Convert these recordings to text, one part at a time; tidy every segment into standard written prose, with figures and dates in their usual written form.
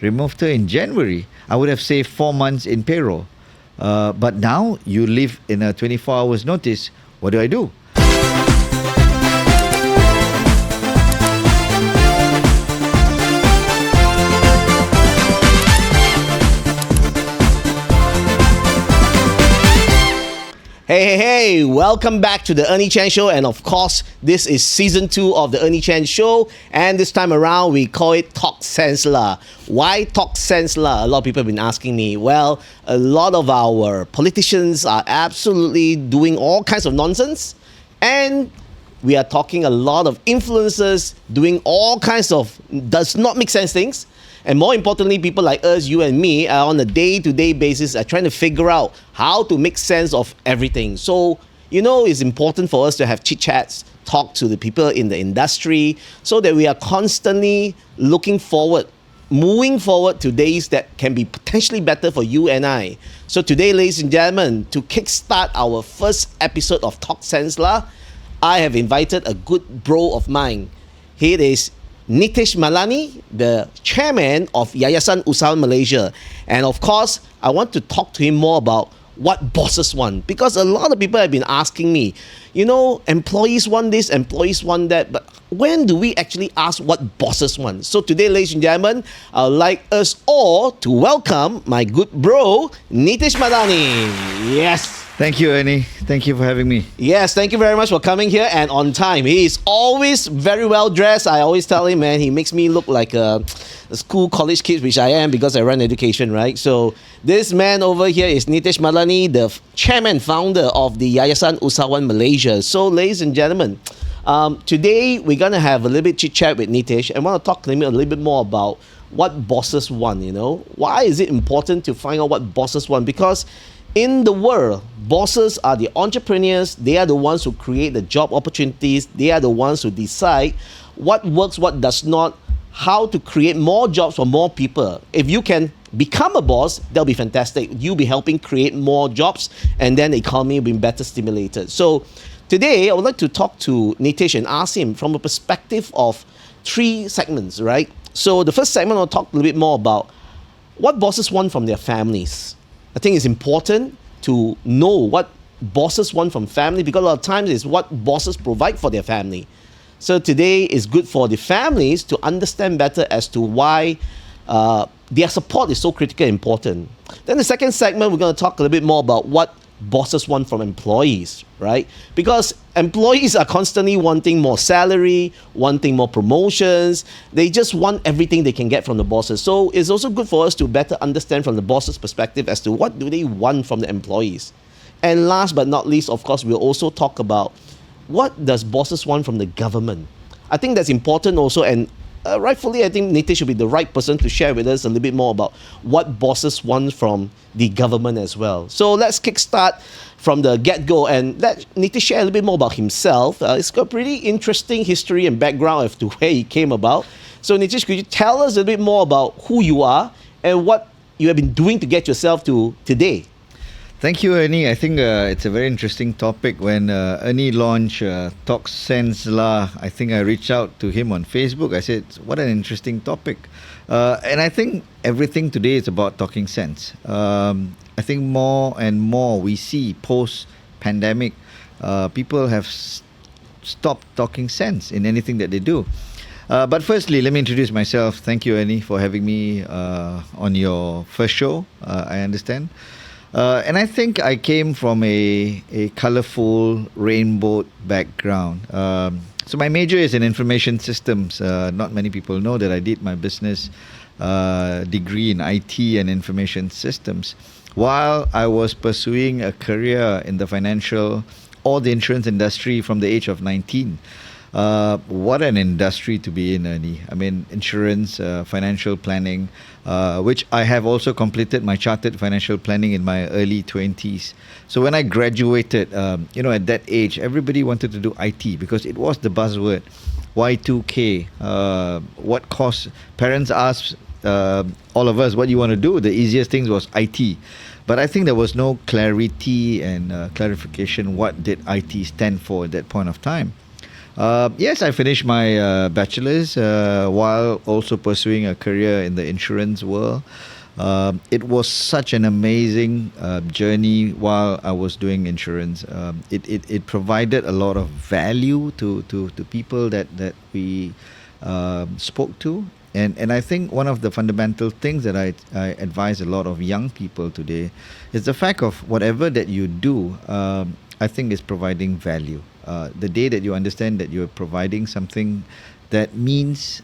removed her in January, I would have saved 4 months in payroll. But now you live in a 24 hours notice. What do I do? Hey, welcome back to the Ernie Chen Show. And of course, this is season 2 of the Ernie Chen Show. And this time around, we call it Talk Sense lah. Why Talk Sense lah? A lot of people have been asking me. Well, a lot of our politicians are absolutely doing all kinds of nonsense. And we are talking a lot of influencers doing all kinds of does not make sense things. And more importantly, people like us, you and me, are on a day-to-day basis are trying to figure out how to make sense of everything. So, it's important for us to have chit-chats, talk to the people in the industry, so that we are constantly moving forward to days that can be potentially better for you and I. So today, ladies and gentlemen, to kickstart our first episode of Talk Sense lah, I have invited a good bro of mine. Here is Nitesh Malani, the chairman of Yayasan Usahawan Malaysia. And of course, I want to talk to him more about what bosses want. Because a lot of people have been asking me, employees want this, employees want that. But when do we actually ask what bosses want? So today, ladies and gentlemen, I would like us all to welcome my good bro, Nitesh Malani. Yes. Thank you, Ernie. Thank you for having me. Yes, thank you very much for coming here and on time. He is always very well dressed. I always tell him, man, he makes me look like a school college kid, which I am because I run education, right? So this man over here is Nitesh Malani, the chairman, founder of the Yayasan Usahawan Malaysia. So ladies and gentlemen, today we're going to have a little bit chit-chat with Nitesh and want to talk to him a little bit more about what bosses want, Why is it important to find out what bosses want? Because in the world, bosses are the entrepreneurs. They are the ones who create the job opportunities. They are the ones who decide what works, what does not, how to create more jobs for more people. If you can become a boss, that'll be fantastic. You'll be helping create more jobs, and then the economy will be better stimulated. So today, I would like to talk to Nitesh and ask him from a perspective of 3 segments, right? So the first segment, I'll talk a little bit more about what bosses want from their families. I think it's important to know what bosses want from family, because a lot of times it's what bosses provide for their family. So today is good for the families to understand better as to why their support is so critical and important. Then the second segment, we're going to talk a little bit more about what bosses want from employees, right? Because employees are constantly wanting more salary, wanting more promotions. They just want everything they can get from the bosses. So it's also good for us to better understand from the boss's perspective as to what do they want from the employees. And last but not least, of course, we'll also talk about what does bosses want from the government. I think that's important also, and rightfully, I think Nitesh should be the right person to share with us a little bit more about what bosses want from the government as well. So let's kickstart from the get-go and let Nitesh share a little bit more about himself. It's got a pretty interesting history and background as to where he came about. So Nitesh, could you tell us a little bit more about who you are and what you have been doing to get yourself to today? Thank you, Ernie. I think it's a very interesting topic. When Ernie launched Talk Sense lah, I think I reached out to him on Facebook. I said, what an interesting topic. And I think everything today is about talking sense. I think more and more we see post-pandemic, people have stopped talking sense in anything that they do. But firstly, let me introduce myself. Thank you, Ernie, for having me on your first show, I understand. And I think I came from a colourful rainbow background. So my major is in information systems. Not many people know that I did my business degree in IT and information systems while I was pursuing a career in the financial or the insurance industry from the age of 19. What an industry to be in, Ernie. I mean, insurance, financial planning, which I have also completed my chartered financial planning in my early 20s. So when I graduated, at that age, everybody wanted to do IT because it was the buzzword. Y2K, what course? Parents asked all of us, what do you want to do? The easiest thing was IT. But I think there was no clarity and clarification what did IT stand for at that point of time. Yes, I finished my bachelor's while also pursuing a career in the insurance world. It was such an amazing journey while I was doing insurance. It provided a lot of value to people that we spoke to. And I think one of the fundamental things that I advise a lot of young people today is the fact of whatever that you do, I think is providing value. The day that you understand that you're providing something that means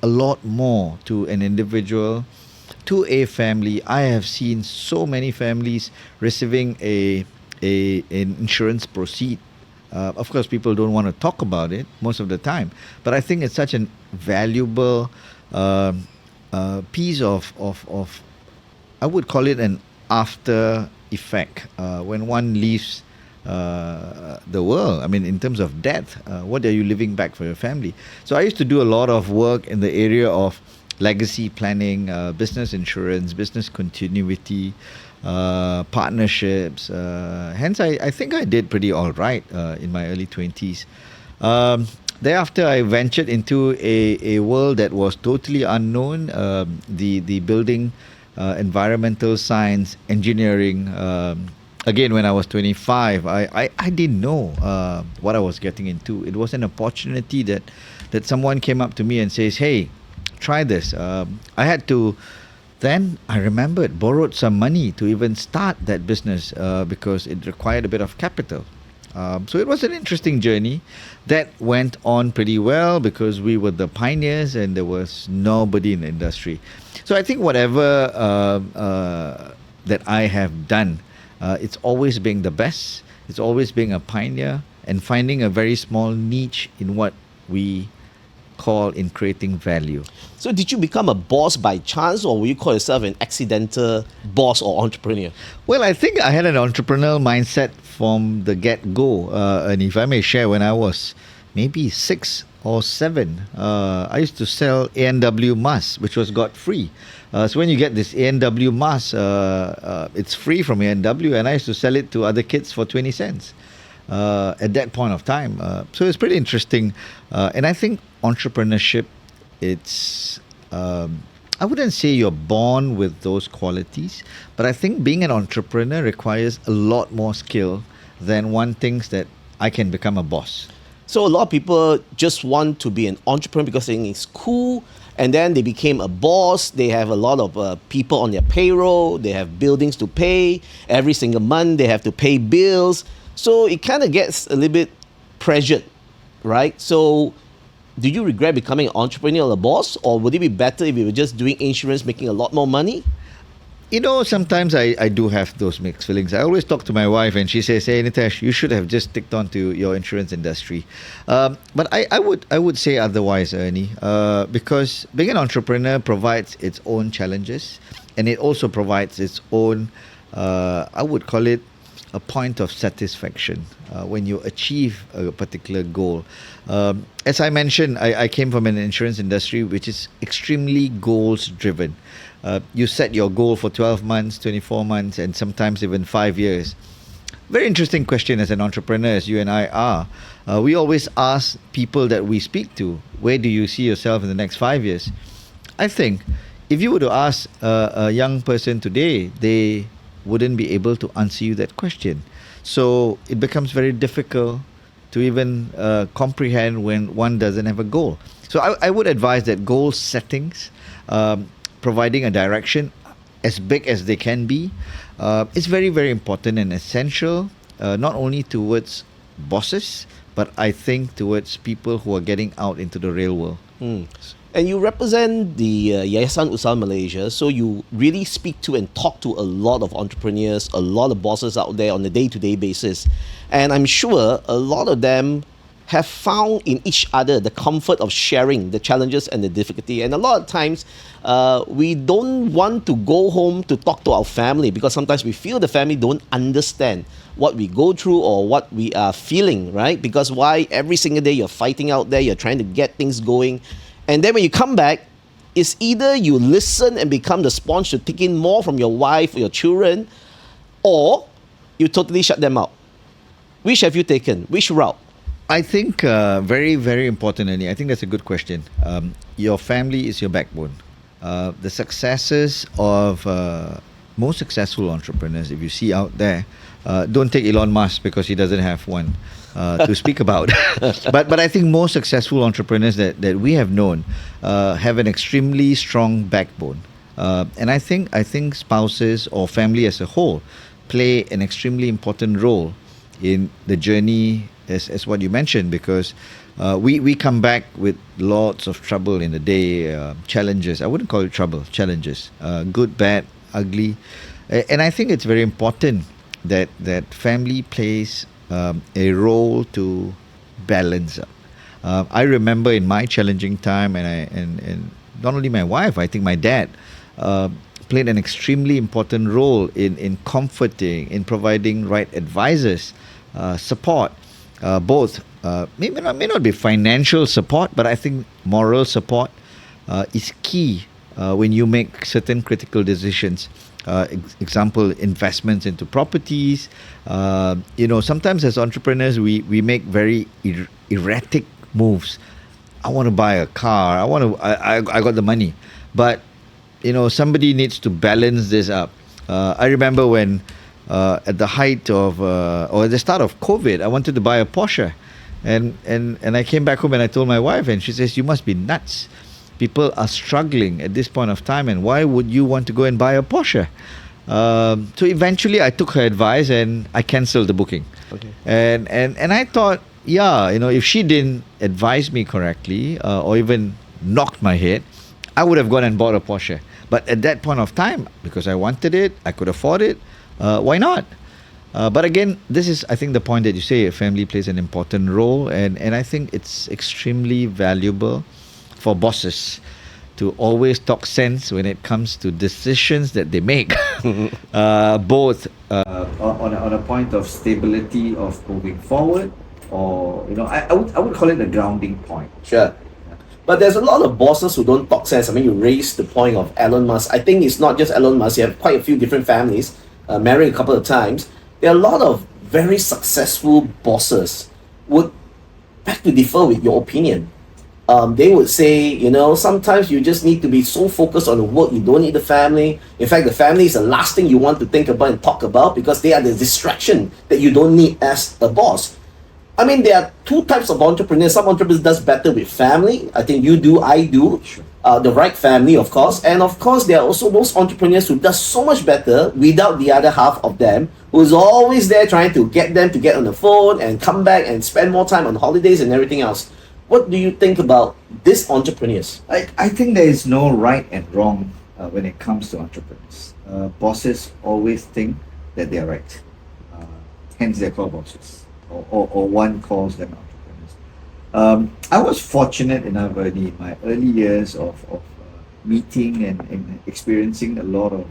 a lot more to an individual, to a family. I have seen so many families receiving an insurance proceed. Of course, people don't want to talk about it most of the time, but I think it's such a valuable piece of I would call it an after effect when one leaves the world. I mean, in terms of death, what are you leaving back for your family? So I used to do a lot of work in the area of legacy planning, business insurance, business continuity, partnerships. Hence, I think I did pretty all right in my early 20s. Thereafter, I ventured into a world that was totally unknown, the building, environmental science, engineering. Again, when I was 25, I didn't know what I was getting into. It was an opportunity that someone came up to me and says, "Hey, try this." I had to, then I remembered, borrowed some money to even start that business because it required a bit of capital. So it was an interesting journey that went on pretty well because we were the pioneers and there was nobody in the industry. So I think whatever that I have done, it's always being the best. It's always being a pioneer and finding a very small niche in what we call in creating value. So did you become a boss by chance, or will you call yourself an accidental boss or entrepreneur? Well, I think I had an entrepreneurial mindset from the get-go. And if I may share, when I was maybe 6 or 7, I used to sell A&W masks, which was got free. So when you get this A&W mask, it's free from A&W, and I used to sell it to other kids for 20 cents at that point of time. So it's pretty interesting. And I think entrepreneurship, it's I wouldn't say you're born with those qualities, but I think being an entrepreneur requires a lot more skill than one thinks that I can become a boss. So a lot of people just want to be an entrepreneur because they think it's cool, and then they became a boss. They have a lot of people on their payroll. They have buildings to pay. Every single month they have to pay bills. So it kind of gets a little bit pressured, right? So do you regret becoming an entrepreneur or a boss, or would it be better if you were just doing insurance, making a lot more money? You know, sometimes I do have those mixed feelings. I always talk to my wife and she says, "Hey, Nitesh, you should have just sticked on to your insurance industry." But I would say otherwise, Ernie, because being an entrepreneur provides its own challenges, and it also provides its own, I would call it, a point of satisfaction when you achieve a particular goal. As I mentioned, I came from an insurance industry which is extremely goals driven. You set your goal for 12 months, 24 months, and sometimes even 5 years. Very interesting question as an entrepreneur, as you and I are. We always ask people that we speak to, where do you see yourself in the next 5 years? I think if you were to ask a young person today, they wouldn't be able to answer you that question. So it becomes very difficult to even comprehend when one doesn't have a goal. So I would advise that goal settings, providing a direction as big as they can be, is very, very important and essential, not only towards bosses, but I think towards people who are getting out into the real world. And you represent the Yayasan Usaha Malaysia, so you really speak to and talk to a lot of entrepreneurs, a lot of bosses out there on a day-to-day basis. And I'm sure a lot of them have found in each other the comfort of sharing the challenges and the difficulty. And a lot of times, we don't want to go home to talk to our family because sometimes we feel the family don't understand what we go through or what we are feeling, right? Because why every single day you're fighting out there, you're trying to get things going. And then when you come back, it's either you listen and become the sponge to take in more from your wife or your children, or you totally shut them out. Which have you taken? Which route? I think very, very important, Ernie. I think that's a good question. Your family is your backbone. The successes of most successful entrepreneurs, if you see out there, don't take Elon Musk because he doesn't have one to speak about. But I think most successful entrepreneurs that we have known have an extremely strong backbone. And I think spouses or family as a whole play an extremely important role in the journey as what you mentioned, because we come back with lots of trouble in the day, challenges. I wouldn't call it trouble, challenges, good, bad, ugly. And I think it's very important that family plays a role to balance up. I remember in my challenging time, and not only my wife, I think my dad played an extremely important role in comforting, in providing right advisors, support, both may not be financial support, but I think moral support is key when you make certain critical decisions. Example, investments into properties. Sometimes as entrepreneurs, we make very erratic moves. I want to buy a car. I got the money, but somebody needs to balance this up. I remember when at the height of or at the start of COVID, I wanted to buy a Porsche, and I came back home and I told my wife, and she says, "You must be nuts. People are struggling at this point of time, and why would you want to go and buy a Porsche?" So eventually, I took her advice and I cancelled the booking. Okay. And I thought, yeah, if she didn't advise me correctly or even knocked my head, I would have gone and bought a Porsche. But at that point of time, because I wanted it, I could afford it. Why not? But again, this is, I think, the point that you say a family plays an important role, and I think it's extremely valuable for bosses to always talk sense when it comes to decisions that they make, both on a point of stability of moving forward, or I would call it a grounding point. Sure. But there's a lot of bosses who don't talk sense. I mean, you raised the point of Elon Musk. I think it's not just Elon Musk. You have quite a few different families, married a couple of times. There are a lot of very successful bosses. Would beg to differ with your opinion. They would say, sometimes you just need to be so focused on the work, you don't need the family. In fact, the family is the last thing you want to think about and talk about, because they are the distraction that you don't need as a boss. I mean, there are two types of entrepreneurs. Some entrepreneurs does better with family. I think you do, I do. Sure. The right family, of course. And of course, there are also those entrepreneurs who does so much better without the other half of them, who's always there trying to get them to get on the phone and come back and spend more time on holidays and everything else. What do you think about these entrepreneurs? I think there is no right and wrong when it comes to entrepreneurs. Bosses always think that they are right. Hence they're called bosses, or one calls them entrepreneurs. I was fortunate enough, Ernie, in my early years of meeting and experiencing a lot of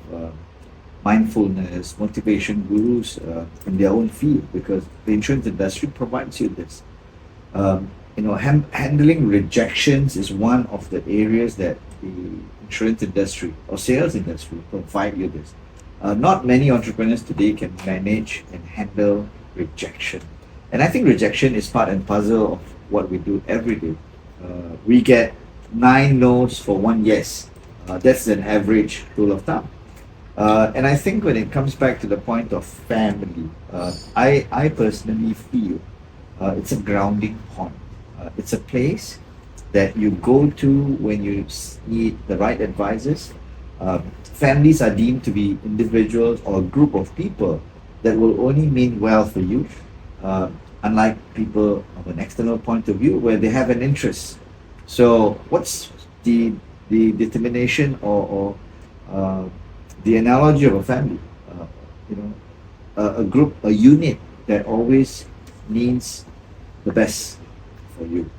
mindfulness, motivation gurus in their own field, because the insurance industry provides you this. Handling rejections is one of the areas that the insurance industry or sales industry provide you this. Not many entrepreneurs today can manage and handle rejection. And I think rejection is part and parcel of what we do every day. We get 9 no's for 1 yes. That's an average rule of thumb. And I think when it comes back to the point of family, I personally feel it's a grounding point. It's a place that you go to when you need the right advisors. Families are deemed to be individuals or a group of people that will only mean well for you, unlike people of an external point of view where they have an interest. So what's the determination or the analogy of a family? A group, a unit that always means the best for you.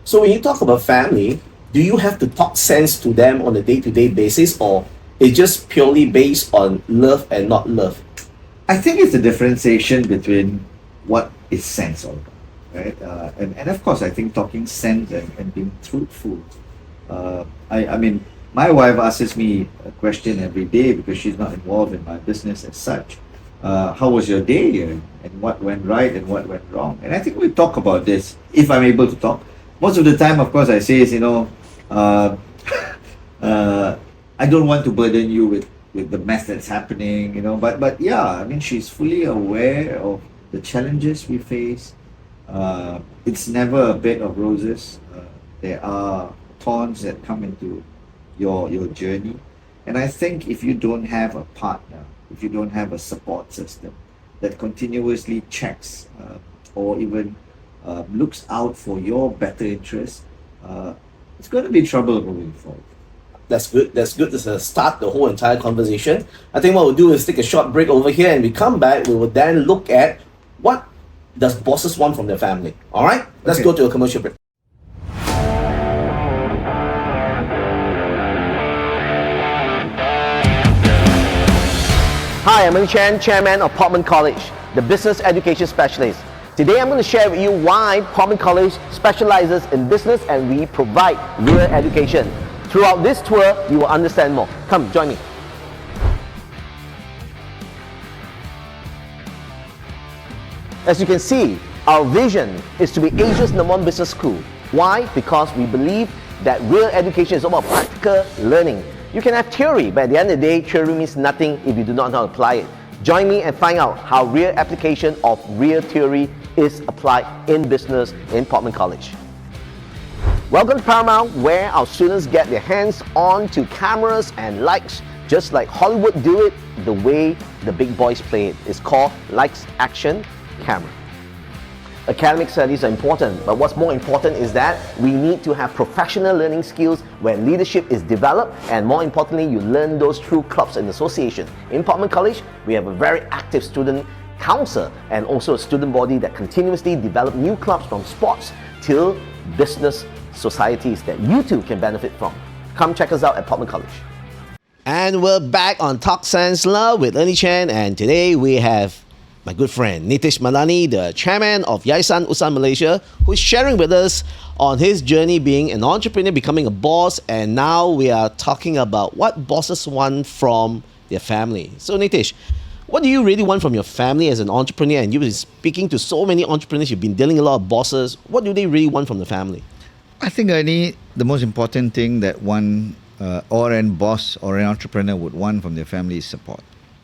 So when you talk about family, do you have to talk sense to them on a day-to-day basis, or it's just purely based on love and not love? I think it's a differentiation between what is sense all about, right? And of course, I think talking sense and being truthful. I mean, my wife asks me a question every day because she's not involved in my business as such. how was your day, and what went right and what went wrong. And I think we talk about this if I'm able to talk. Most of the time, of course, I say is, uh, uh, I don't want to burden you with the mess that's happening, but yeah, I mean, she's fully aware of the challenges we face. It's never a bed of roses. There are thorns that come into your journey, and I think if you don't have a partner, if you don't have a support system that continuously checks, or even looks out for your better interest, it's going to be trouble moving forward. That's good. That's good. To start the whole entire conversation. I think what we'll do is take a short break over here, and we come back. We will then look at what does bosses want from their family. All right. Let's Okay. go to a commercial break. Hi, I'm Ernie Chen, Chairman of PORTMAN College, the Business Education Specialist. Today I'm going to share with you why PORTMAN College specializes in business and we provide real education. Throughout this tour, you will understand more. Come, join me. As you can see, our vision is to be Asia's #1 business school. Why? Because we believe that real education is about practical learning. You can have theory, but at the end of the day, theory means nothing if you do not know how to apply it. Join me and find out how real application of real theory is applied in business in PORTMAN College. Welcome to Paramount, where our students get their hands on to cameras and lights, just like Hollywood do it the way the big boys play it. It's called lights, action, camera. Academic studies are important, but what's more important is that we need to have professional learning skills where leadership is developed, and more importantly, you learn those through clubs and associations. In PORTMAN College, we have a very active student council and also a student body that continuously develop new clubs from sports till business societies that you too can benefit from. Come check us out at PORTMAN College. And we're back on Talk Sense Love with Ernie Chen, and today we have my good friend Nitesh Malani, the chairman of Yayasan Usaha Malaysia, who is sharing with us on his journey being an entrepreneur, becoming a boss, and now we are talking about what bosses want from their family. So Nitesh, what do you really want from your family as an entrepreneur? And you've been speaking to so many entrepreneurs, you've been dealing with a lot of bosses. What do they really want from the family? I think, Ernie, the most important thing that one or an boss or an entrepreneur would want from their family is support.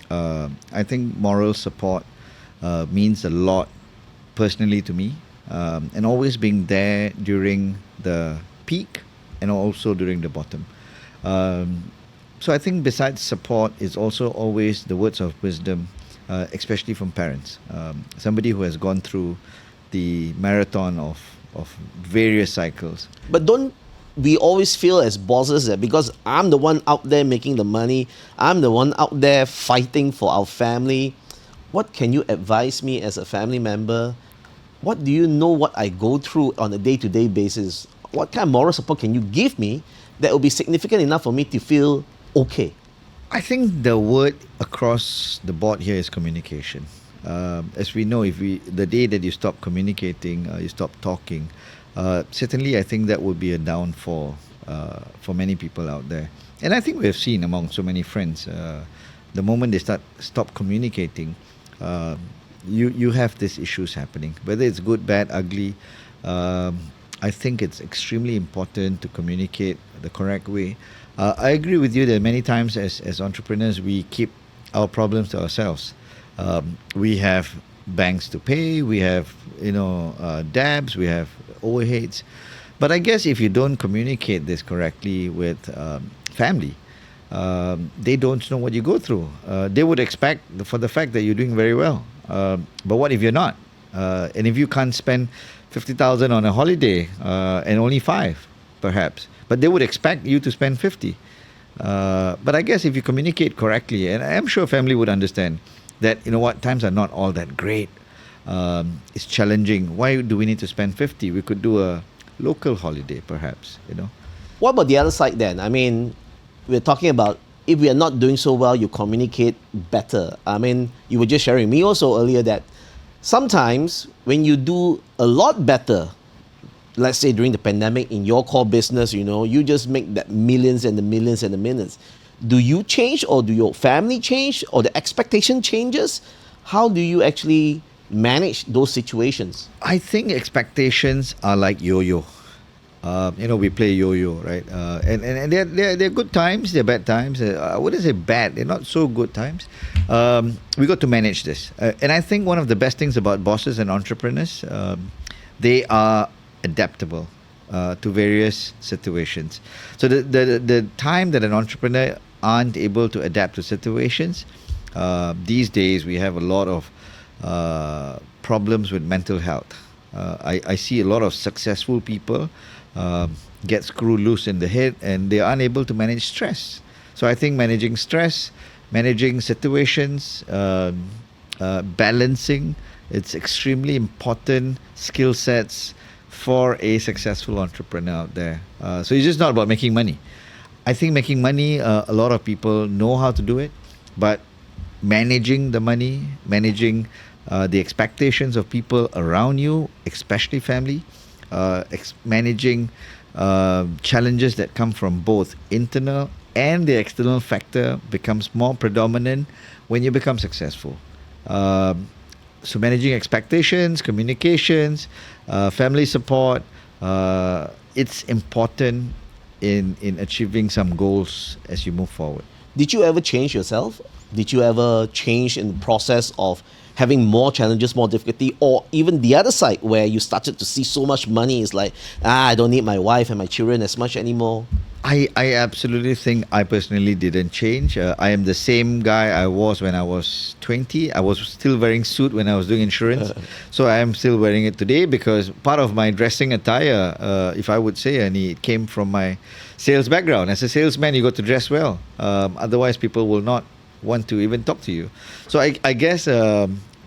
I think moral support means a lot personally to me, and always being there during the peak and also during the bottom. So I think besides support is also always the words of wisdom, especially from parents. Somebody who has gone through the marathon of various cycles. But don't we always feel as bosses that because I'm the one out there making the money, I'm the one out there fighting for our family, what can you advise me as a family member? What do you know what I go through on a day-to-day basis? What kind of moral support can you give me that will be significant enough for me to feel okay? I think the word across the board here is communication. As we know, the day that you stop communicating, you stop talking, certainly I think that would be a downfall for many people out there. And I think we have seen among so many friends, the moment they stop communicating, you have these issues happening. Whether it's good, bad, ugly, I think it's extremely important to communicate the correct way. I agree with you that many times as entrepreneurs, we keep our problems to ourselves. We have banks to pay, we have debts, we have overheads. But I guess if you don't communicate this correctly with family, they don't know what you go through. They would expect for the fact that you're doing very well. But what if you're not? And if you can't spend 50,000 on a holiday and only 5, perhaps, but they would expect you to spend 50. But I guess if you communicate correctly, and I'm sure family would understand that, times are not all that great. It's challenging. Why do we need to spend 50? We could do a local holiday, perhaps. What about the other side then? I mean, we're talking about if we are not doing so well, you communicate better. I mean, you were just sharing me also earlier that sometimes when you do a lot better, let's say during the pandemic in your core business, you just make that millions and the millions and the millions. Do you change, or do your family change, or the expectation changes? How do you actually manage those situations? I think expectations are like yo-yo. We play yo-yo, right? And they're good times, they're bad times. I wouldn't say bad; they're not so good times. We got to manage this, and I think one of the best things about bosses and entrepreneurs, they are adaptable to various situations. So the time that an entrepreneur aren't able to adapt to situations, these days we have a lot of problems with mental health. I see a lot of successful people get screwed loose in the head and they are unable to manage stress. So I think managing stress, managing situations, balancing, it's extremely important skill sets for a successful entrepreneur out there. So it's just not about making money. I think making money, a lot of people know how to do it, but managing the money, managing the expectations of people around you, especially family, managing challenges that come from both internal and the external factor becomes more predominant when you become successful. So managing expectations, communications, family support, it's important in achieving some goals as you move forward. Did you ever change yourself? Did you ever change in the process of having more challenges, more difficulty, or even the other side where you started to see so much money? It's like, I don't need my wife and my children as much anymore. I absolutely think I personally didn't change. I am the same guy I was when I was 20. I was still wearing suit when I was doing insurance. So I am still wearing it today because part of my dressing attire, if I would say, and it came from my sales background. As a salesman, you got to dress well. Otherwise, people will not want to even talk to you. So I guess,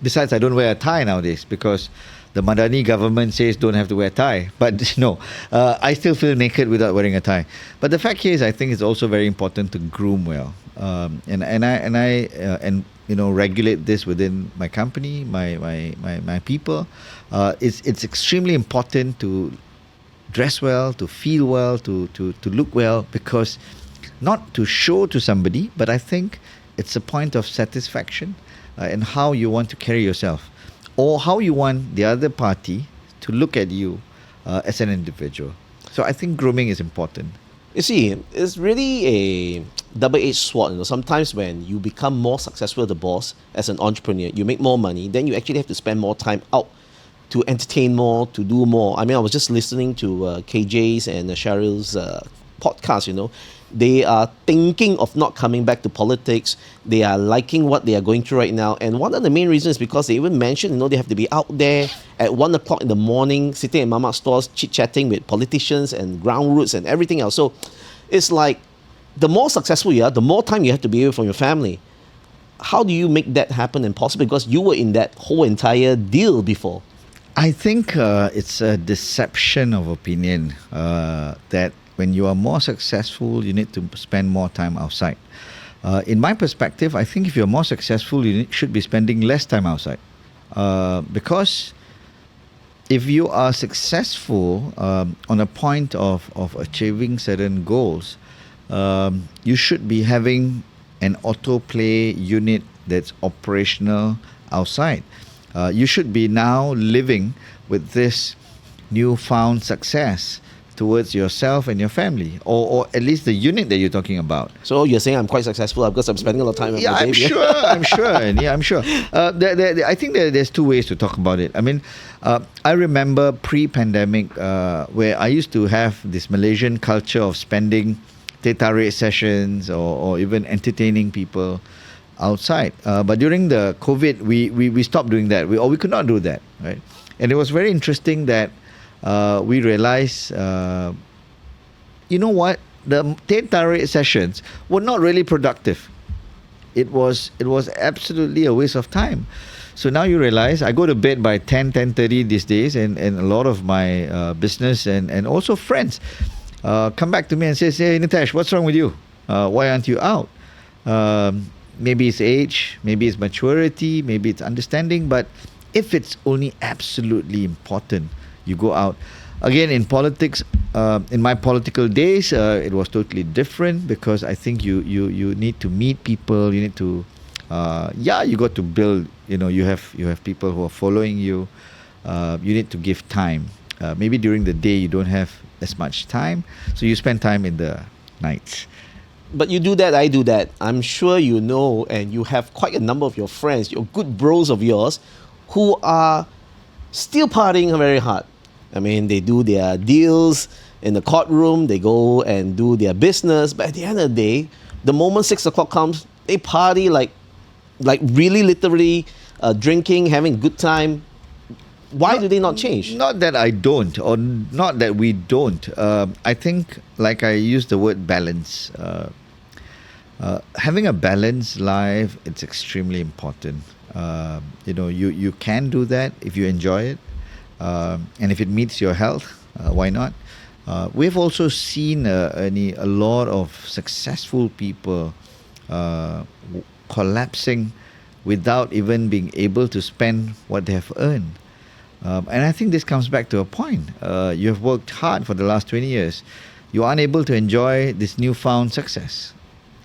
besides, I don't wear a tie nowadays because the Malani government says don't have to wear a tie. But no, I still feel naked without wearing a tie. But the fact is, I think it's also very important to groom well, and regulate this within my company, my people. It's extremely important to dress well, to feel well, to look well, because not to show to somebody, but I think it's a point of satisfaction in how you want to carry yourself, or how you want the other party to look at you as an individual. So I think grooming is important. You see, it's really a double-edged sword. Sometimes when you become more successful as a boss, as an entrepreneur, you make more money, then you actually have to spend more time out to entertain more, to do more. I mean, I was just listening to KJ's and Cheryl's podcast. They are thinking of not coming back to politics. They are liking what they are going through right now. And one of the main reasons is because they even mentioned, they have to be out there at 1 o'clock in the morning, sitting in mama stores, chit-chatting with politicians and ground roots and everything else. So it's like, the more successful you are, the more time you have to be away from your family. How do you make that happen and possible? Because you were in that whole entire deal before. I think it's a deception of opinion that when you are more successful, you need to spend more time outside. In my perspective, I think if you're more successful, you should be spending less time outside. Because if you are successful on a point of achieving certain goals, you should be having an autoplay unit that's operational outside. You should be now living with this newfound success towards yourself and your family, or at least the unit that you're talking about. So you're saying I'm quite successful because I'm spending a lot of time with my baby? I'm sure. I think there's two ways to talk about it. I mean, I remember pre-pandemic where I used to have this Malaysian culture of spending teh tarik sessions or even entertaining people outside. But during the COVID, we stopped doing that. We could not do that, right? And it was very interesting that we realized, you know what? The teh tarik sessions were not really productive. It was absolutely a waste of time. So now you realize I go to bed by 10:30 these days, and a lot of my business and also friends come back to me and say, "Hey, Nitesh, what's wrong with you? Why aren't you out?" Maybe it's age, maybe it's maturity, maybe it's understanding. But if it's only absolutely important, you go out. Again, in politics, in my political days, it was totally different because I think you need to meet people. You need to, you got to build you have people who are following you. You need to give time. Maybe during the day you don't have as much time, so you spend time in the nights. But you do that, I do that. I'm sure you know, and you have quite a number of your friends, your good bros of yours, who are still partying very hard. I mean, they do their deals in the courtroom, they go and do their business, but at the end of the day, the moment 6 o'clock comes, they party like really literally drinking, having a good time. Why do they not change? Not that I don't, or not that we don't. I think, like I use the word balance. Having a balanced life, it's extremely important. You can do that if you enjoy it, and if it meets your health, why not? We've also seen Ernie, a lot of successful people collapsing without even being able to spend what they have earned. And I think this comes back to a point. You have worked hard for the last 20 years. You are unable to enjoy this newfound success.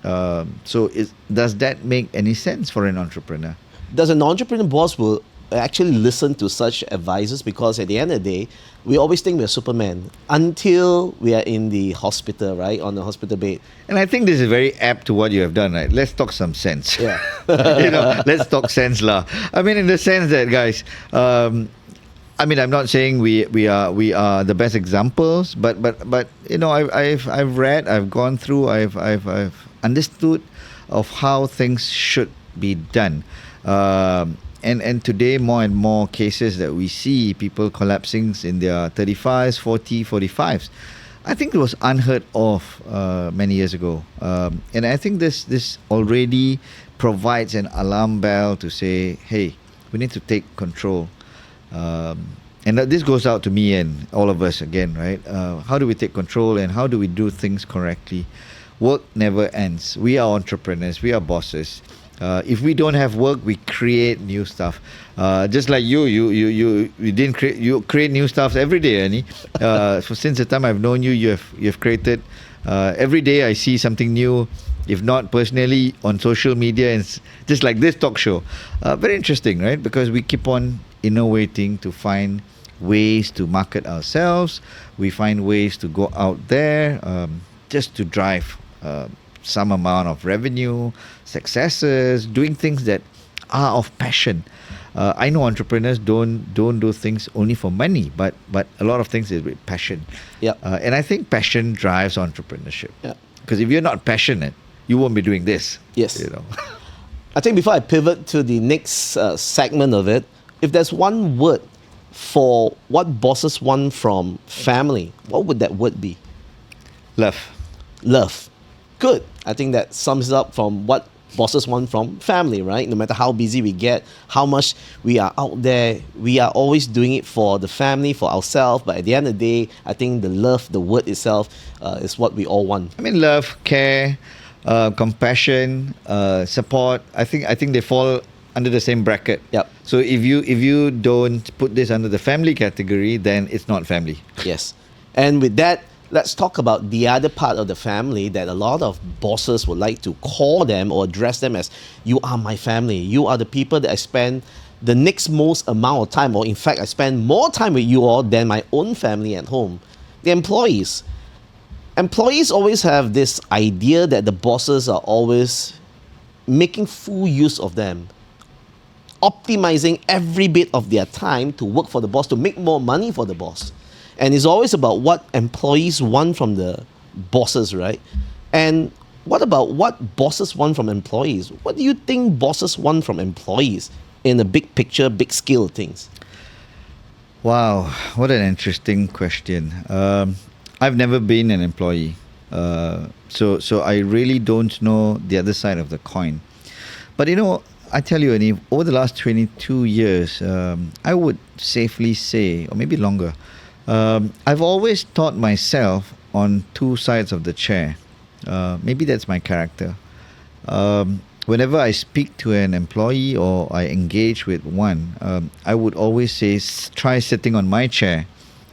Does that make any sense for an entrepreneur? Does an entrepreneur boss will actually listen to such advices? Because at the end of the day, we always think we're Superman until we are in the hospital, right? On the hospital bed. And I think this is very apt to what you have done, right? Let's talk some sense. Yeah. Let's talk sense lah. I mean, in the sense that, guys, I'm not saying we are the best examples, but I've read, I've gone through, I've understood of how things should be done. And today, more and more cases that we see people collapsing in their 35s, 45s. I think it was unheard of many years ago. And I think this already provides an alarm bell to say, hey, we need to take control. And this goes out to me and all of us again, right? How do we take control and how do we do things correctly? Work never ends. We are entrepreneurs. We are bosses. If we don't have work, we create new stuff. Just like you didn't create. You create new stuff every day, Ernie. So since the time I've known you, you have created. Every day I see something new. If not personally, on social media, and just like this talk show. Very interesting, right? Because we keep on innovating to find ways to market ourselves. We find ways to go out there just to drive some amount of revenue, successes, doing things that are of passion. I know entrepreneurs don't do things only for money, but a lot of things is with passion. Yeah. And I think passion drives entrepreneurship. Yeah. Because if you're not passionate, you won't be doing this. Yes. I think before I pivot to the next segment of it, if there's one word for what bosses want from family, what would that word be? Love. Love. Good. I think that sums it up from what bosses want from family, right? No matter how busy we get, how much we are out there, we are always doing it for the family, for ourselves. But at the end of the day, I think the love, the word itself, is what we all want. I mean, love, care, compassion, support. I think they fall under the same bracket. Yep. So if you don't put this under the family category, then it's not family. Yes. And with that, let's talk about the other part of the family that a lot of bosses would like to call them or address them as, you are my family. You are the people that I spend the next most amount of time, or in fact, I spend more time with you all than my own family at home. The employees. Employees always have this idea that the bosses are always making full use of them, optimizing every bit of their time to work for the boss, to make more money for the boss. And it's always about what employees want from the bosses, right? And what about what bosses want from employees? What do you think bosses want from employees in the big picture, big scale of things? Wow, what an interesting question. I've never been an employee, so I really don't know the other side of the coin. But I tell you, Ernie, over the last 22 years, I would safely say, or maybe longer, I've always taught myself on two sides of the chair. Maybe that's my character. Whenever I speak to an employee or I engage with one, I would always say, try sitting on my chair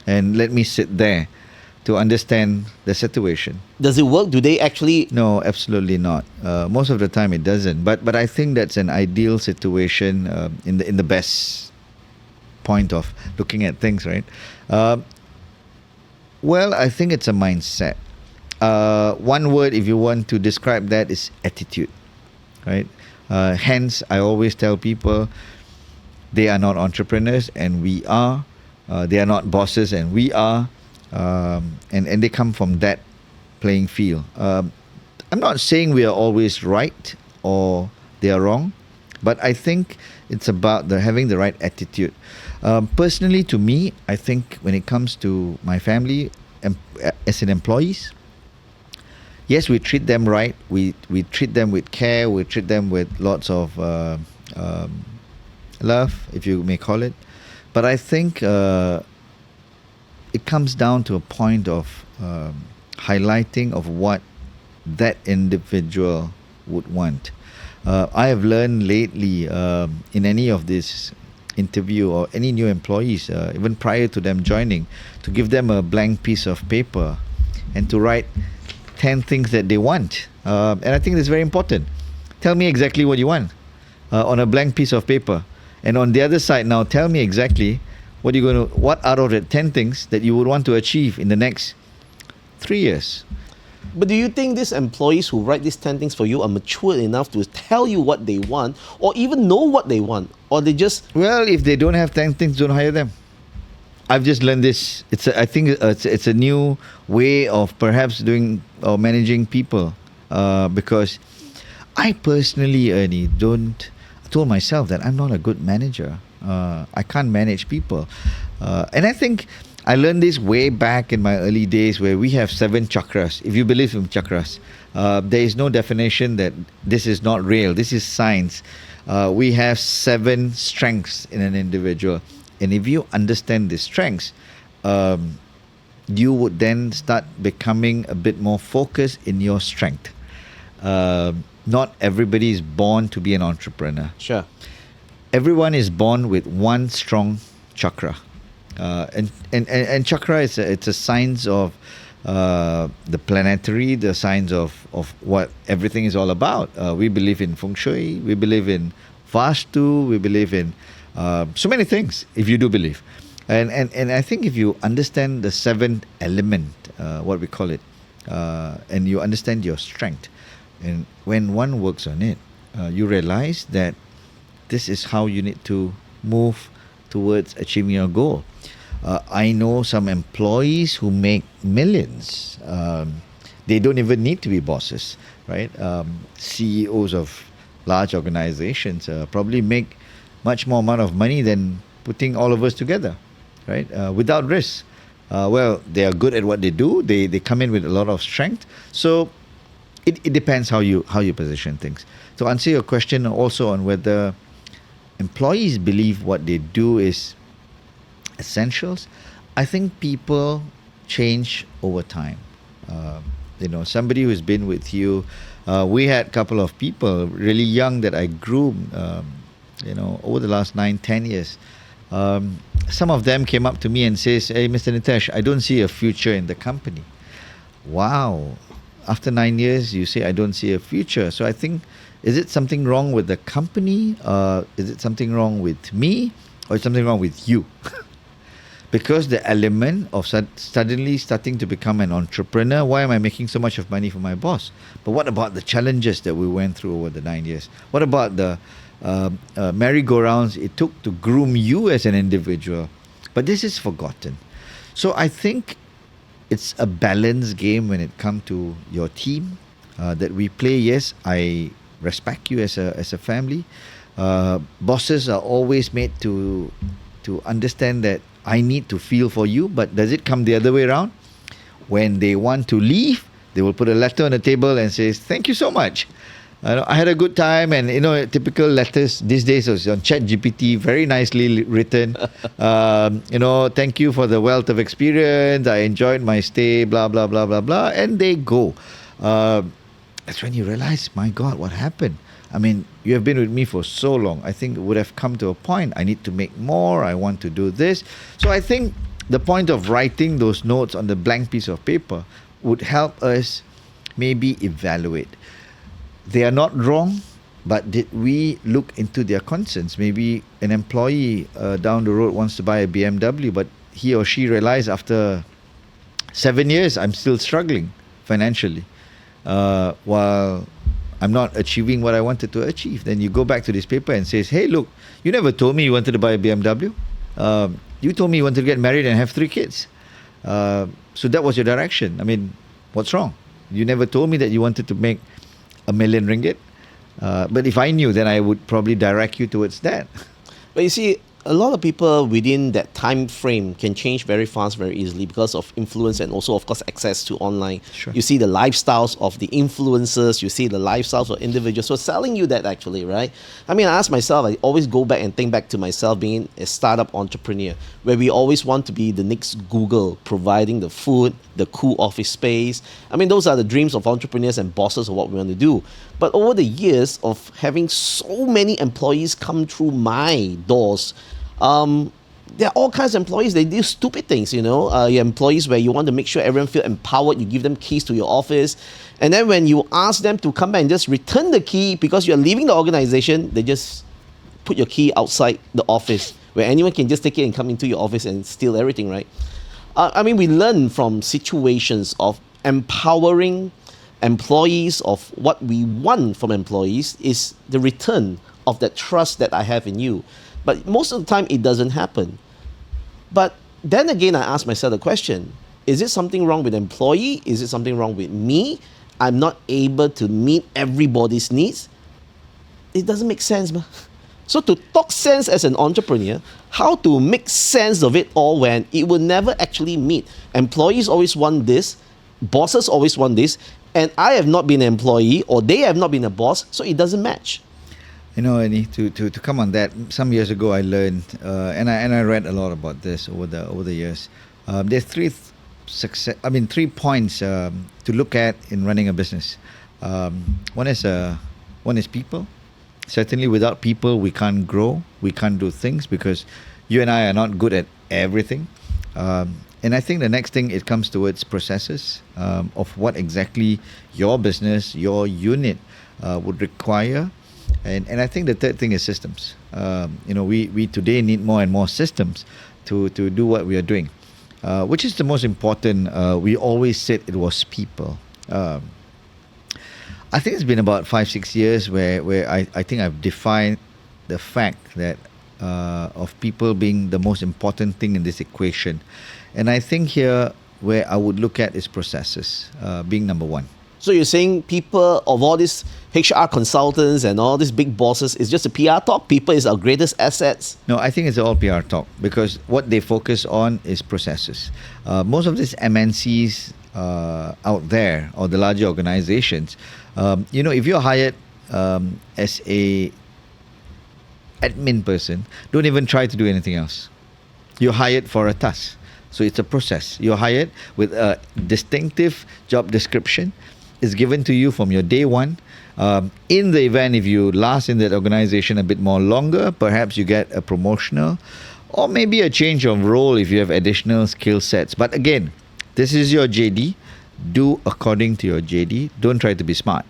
and let me sit there. to understand the situation. Does it work? Do they actually? No, absolutely not. Most of the time it doesn't. But I think that's an ideal situation in the best point of looking at things, right? Well, I think it's a mindset. One word, if you want to describe that, is attitude, right? Hence, I always tell people they are not entrepreneurs and we are. They are not bosses and we are. And they come from that playing field. I'm not saying we are always right or they are wrong, but I think it's about having the right attitude. Personally, to me, I think when it comes to my family as an employees, yes, we treat them right. We treat them with care. We treat them with lots of love, if you may call it. But I think it comes down to a point of highlighting of what that individual would want. I have learned lately in any of this interview or any new employees, even prior to them joining, to give them a blank piece of paper and to write 10 things that they want. And I think that's very important. Tell me exactly what you want on a blank piece of paper. And on the other side now, tell me exactly what out of the 10 things that you would want to achieve in the next 3 years. But do you think these employees who write these 10 things for you are mature enough to tell you what they want or even know what they want? Or they just... Well, if they don't have 10 things, don't hire them. I've just learned this. I think it's a new way of perhaps doing or managing people. Because I personally, Ernie, told myself that I'm not a good manager. I can't manage people. And I think I learned this way back in my early days where we have 7 chakras. If you believe in chakras, there is no definition that this is not real. This is science. We have 7 strengths in an individual. And if you understand the strengths, you would then start becoming a bit more focused in your strength. Not everybody is born to be an entrepreneur. Sure. Everyone is born with one strong chakra. And chakra it's a science of the planetary, the science of what everything is all about. We believe in feng shui, we believe in vastu, we believe in so many things, if you do believe. And I think if you understand the 7th element, what we call it, and you understand your strength, and when one works on it, you realize that this is how you need to move towards achieving your goal. I know some employees who make millions. They don't even need to be bosses, right? CEOs of large organizations probably make much more amount of money than putting all of us together, right? Without risk. Well, they are good at what they do. They come in with a lot of strength. So it depends how you position things. To answer your question also on whether employees believe what they do is essentials, I think people change over time. Somebody who's been with you, we had a couple of people really young that I groomed, over the last 9-10 years. Some of them came up to me and says, "Hey, Mr. Nitesh, I don't see a future in the company." Wow. After 9 years, you say, "I don't see a future." So I think, is it something wrong with the company? Is it something wrong with me? Or is something wrong with you? Because the element of suddenly starting to become an entrepreneur, why am I making so much of money for my boss? But what about the challenges that we went through over the 9 years? What about the merry-go-rounds it took to groom you as an individual? But this is forgotten. So I think it's a balanced game when it comes to your team that we play. Yes, I respect you as a family. Bosses are always made to understand that I need to feel for you, but does it come the other way around? When they want to leave, they will put a letter on the table and says, "Thank you so much. I had a good time." And typical letters these days is on ChatGPT, very nicely written. Thank you for the wealth of experience. I enjoyed my stay. Blah blah blah blah blah, and they go. That's when you realize, my God, what happened? I mean, you have been with me for so long. I think it would have come to a point. I need to make more. I want to do this. So I think the point of writing those notes on the blank piece of paper would help us maybe evaluate. They are not wrong, but did we look into their concerns? Maybe an employee down the road wants to buy a BMW, but he or she realized after 7 years, I'm still struggling financially, while I'm not achieving what I wanted to achieve. Then you go back to this paper and says, hey, look, you never told me you wanted to buy a BMW. You told me you wanted to get married and have 3 kids. So that was your direction. I mean, what's wrong? You never told me that you wanted to make ringgit. But if I knew, then I would probably direct you towards that. But you see, a lot of people within that time frame can change very fast, very easily because of influence and also, of course, access to online. Sure. You see the lifestyles of the influencers, you see the lifestyles of individuals who are selling you that actually, right? I mean, I ask myself, I always go back and think back to myself being a startup entrepreneur, where we always want to be the next Google, providing the food, the cool office space. I mean, those are the dreams of entrepreneurs and bosses of what we want to do. But over the years of having so many employees come through my doors, there are all kinds of employees. They do stupid things, you know. Your employees where you want to make sure everyone feel empowered. You give them keys to your office, and then when you ask them to come back and just return the key because you're leaving the organization, they just put your key outside the office where anyone can just take it and come into your office and steal everything, right? I mean, we learn from situations of empowering employees, of what we want from employees is the return of that trust that I have in you. But most of the time, it doesn't happen. But then again, I ask myself the question, is it something wrong with the employee? Is it something wrong with me? I'm not able to meet everybody's needs? It doesn't make sense, man. So to talk sense as an entrepreneur, how to make sense of it all when it will never actually meet. Employees always want this, bosses always want this, and I have not been an employee or they have not been a boss, so it doesn't match. You know, Ernie, to come on that, some years ago I learned, and I read a lot about this over the years. There's 3 points to look at in running a business. One is people. Certainly, without people, we can't grow, we can't do things because you and I are not good at everything. And I think the next thing, it comes towards processes of what exactly your business, your unit would require. And I think the third thing is systems. We today need more and more systems to do what we are doing. Which is the most important? We always said it was people. I think it's been about 5-6 years where I think I've defined the fact that of people being the most important thing in this equation. And I think here where I would look at is processes being number one. So you're saying people of all these HR consultants and all these big bosses is just a PR talk? People is our greatest assets? No, I think it's all PR talk because what they focus on is processes. Most of these MNCs out there or the larger organizations, if you're hired as a admin person, don't even try to do anything else. You're hired for a task. So it's a process. You're hired with a distinctive job description. Is given to you from your day one. In the event if you last in that organization a bit more longer, perhaps you get a promotional or maybe a change of role if you have additional skill sets. But again, this is your JD. Do according to your JD. Don't try to be smart.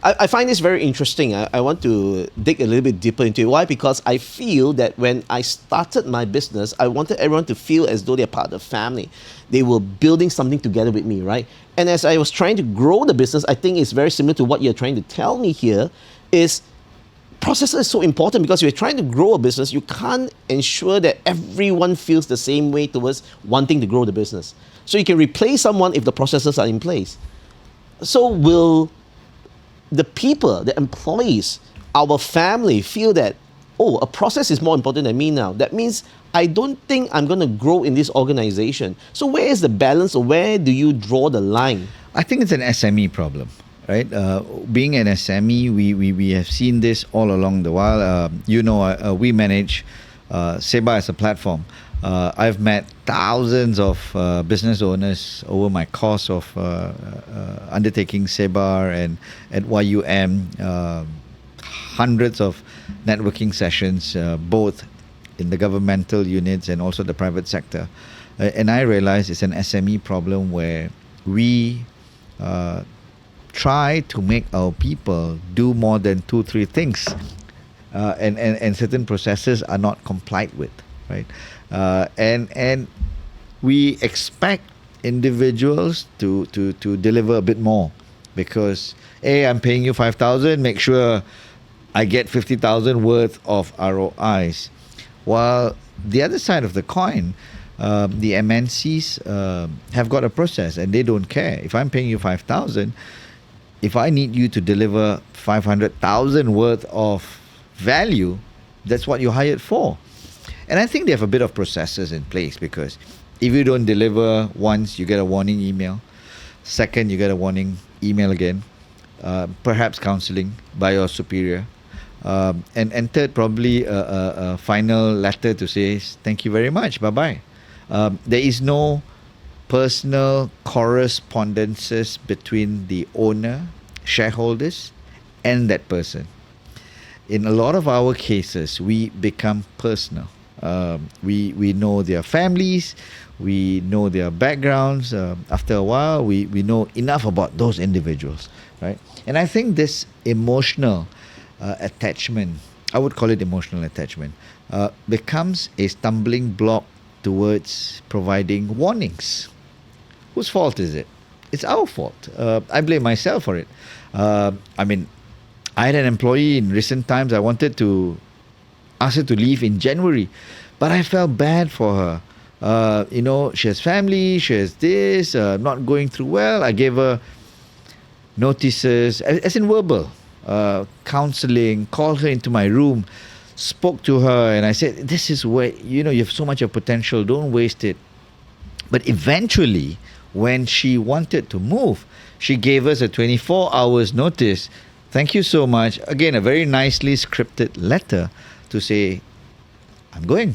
I find this very interesting. I want to dig a little bit deeper into it. Why? Because I feel that when I started my business, I wanted everyone to feel as though they're part of the family. They were building something together with me, right? And as I was trying to grow the business, I think it's very similar to what you're trying to tell me here, is processes is so important because you're trying to grow a business. You can't ensure that everyone feels the same way towards wanting to grow the business. So you can replace someone if the processes are in place. So will the people, the employees, our family feel that, a process is more important than me now. That means I don't think I'm going to grow in this organization. So where is the balance, or where do you draw the line? I think it's an SME problem, right? Being an SME, we have seen this all along the while. We manage Seba as a platform. I've met thousands of business owners over my course of undertaking Seba and at YUM, hundreds of networking sessions, both in the governmental units and also the private sector. And I realize it's an SME problem where we try to make our people do more than 2-3 things, and certain processes are not complied with, right? And we expect individuals to deliver a bit more because, hey, I'm paying you 5,000, make sure I get 50,000 worth of ROIs. While the other side of the coin, the MNCs have got a process and they don't care. If I'm paying you 5,000, if I need you to deliver 500,000 worth of value, that's what you're hired for. And I think they have a bit of processes in place because if you don't deliver once, you get a warning email. Second, you get a warning email again. Perhaps counseling by your superior. And third, probably a final letter to say, thank you very much, bye-bye. There is no personal correspondences between the owner, shareholders, and that person. In a lot of our cases, we become personal. We know their families, we know their backgrounds. After a while, we know enough about those individuals, right? And I think this emotional attachment, I would call it emotional attachment, becomes a stumbling block towards providing warnings. Whose fault is it? It's our fault. I blame myself for it. I mean, I had an employee in recent times. I wanted to ask her to leave in January, but I felt bad for her. She has family, she has this, not going through well. I gave her notices, as in verbal, counseling, called her into my room, spoke to her, and I said, this is where, you have so much of potential, don't waste it. But eventually, when she wanted to move, she gave us a 24 hours notice. Thank you so much. Again, a very nicely scripted letter to say, I'm going.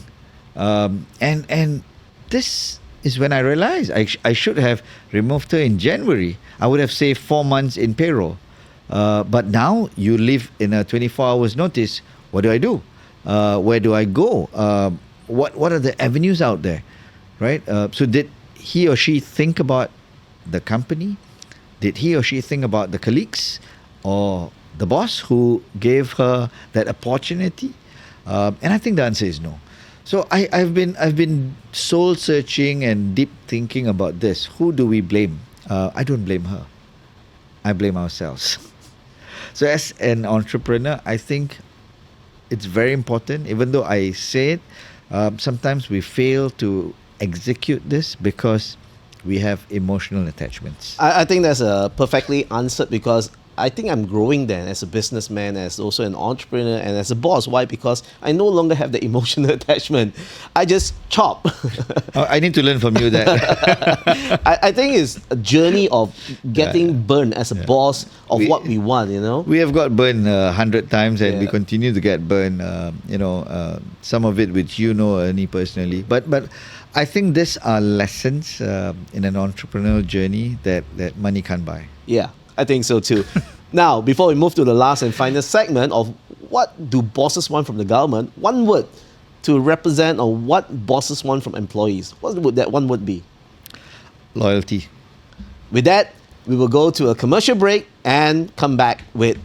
And this is when I realized I should have removed her in January. I would have saved 4 months in payroll. But now you live in a 24 hours notice. What do I do? Where do I go? What are the avenues out there? Right? So did he or she think about the company? Did he or she think about the colleagues or the boss who gave her that opportunity? And I think the answer is no. So I've been soul searching and deep thinking about this. Who do we blame? I don't blame her. I blame ourselves. So as an entrepreneur, I think it's very important. Even though I say it, sometimes we fail to execute this because we have emotional attachments. I think that's perfectly answered because I think I'm growing then as a businessman, as also an entrepreneur, and as a boss. Why? Because I no longer have the emotional attachment. I just chop. I need to learn from you that. I think it's a journey of getting burned as a boss of what we want, We have got burned 100 times and we continue to get burned, some of it which Ernie personally. But I think these are lessons in an entrepreneurial journey that money can't buy. Yeah, I think so too. Now, before we move to the last and final segment of what do bosses want from the government, one word to represent on what bosses want from employees. What would that one word be? Loyalty. With that, we will go to a commercial break and come back with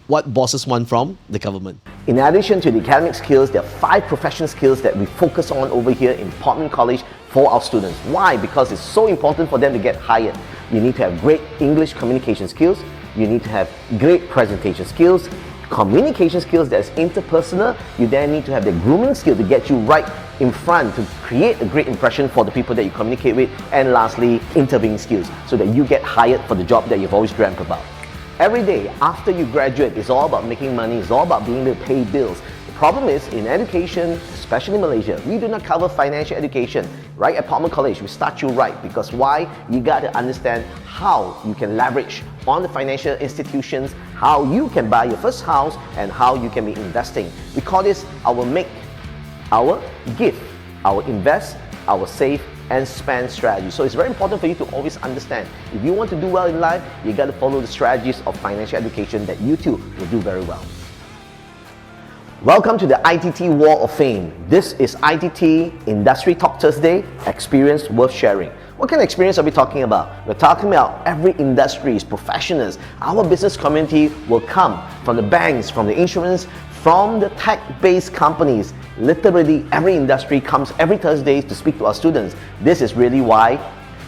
what bosses want from the government. In addition to the academic skills, there are 5 professional skills that we focus on over here in PORTMAN College for our students. Why? Because it's so important for them to get hired. You need to have great English communication skills. You need to have great presentation skills, communication skills that's interpersonal. You then need to have the grooming skill to get you right in front to create a great impression for the people that you communicate with. And lastly, interviewing skills so that you get hired for the job that you've always dreamt about. Every day after you graduate, it's all about making money, it's all about being able to pay bills. The problem is, in education, especially in Malaysia, we do not cover financial education. Right at PORTMAN College, we start you right because why? You got to understand how you can leverage on the financial institutions, how you can buy your first house, and how you can be investing. We call this our make, our give, our invest, our save, and spend strategy. So it's very important for you to always understand, if you want to do well in life, you got to follow the strategies of financial education that you too will do very well. Welcome to the ITT Wall of Fame. This is ITT Industry Talk Thursday, Experience Worth Sharing. What kind of experience are we talking about? We're talking about every industry's professionals. Our business community will come from the banks, from the insurance, from the tech-based companies. Literally every industry comes every Thursday to speak to our students. This is really why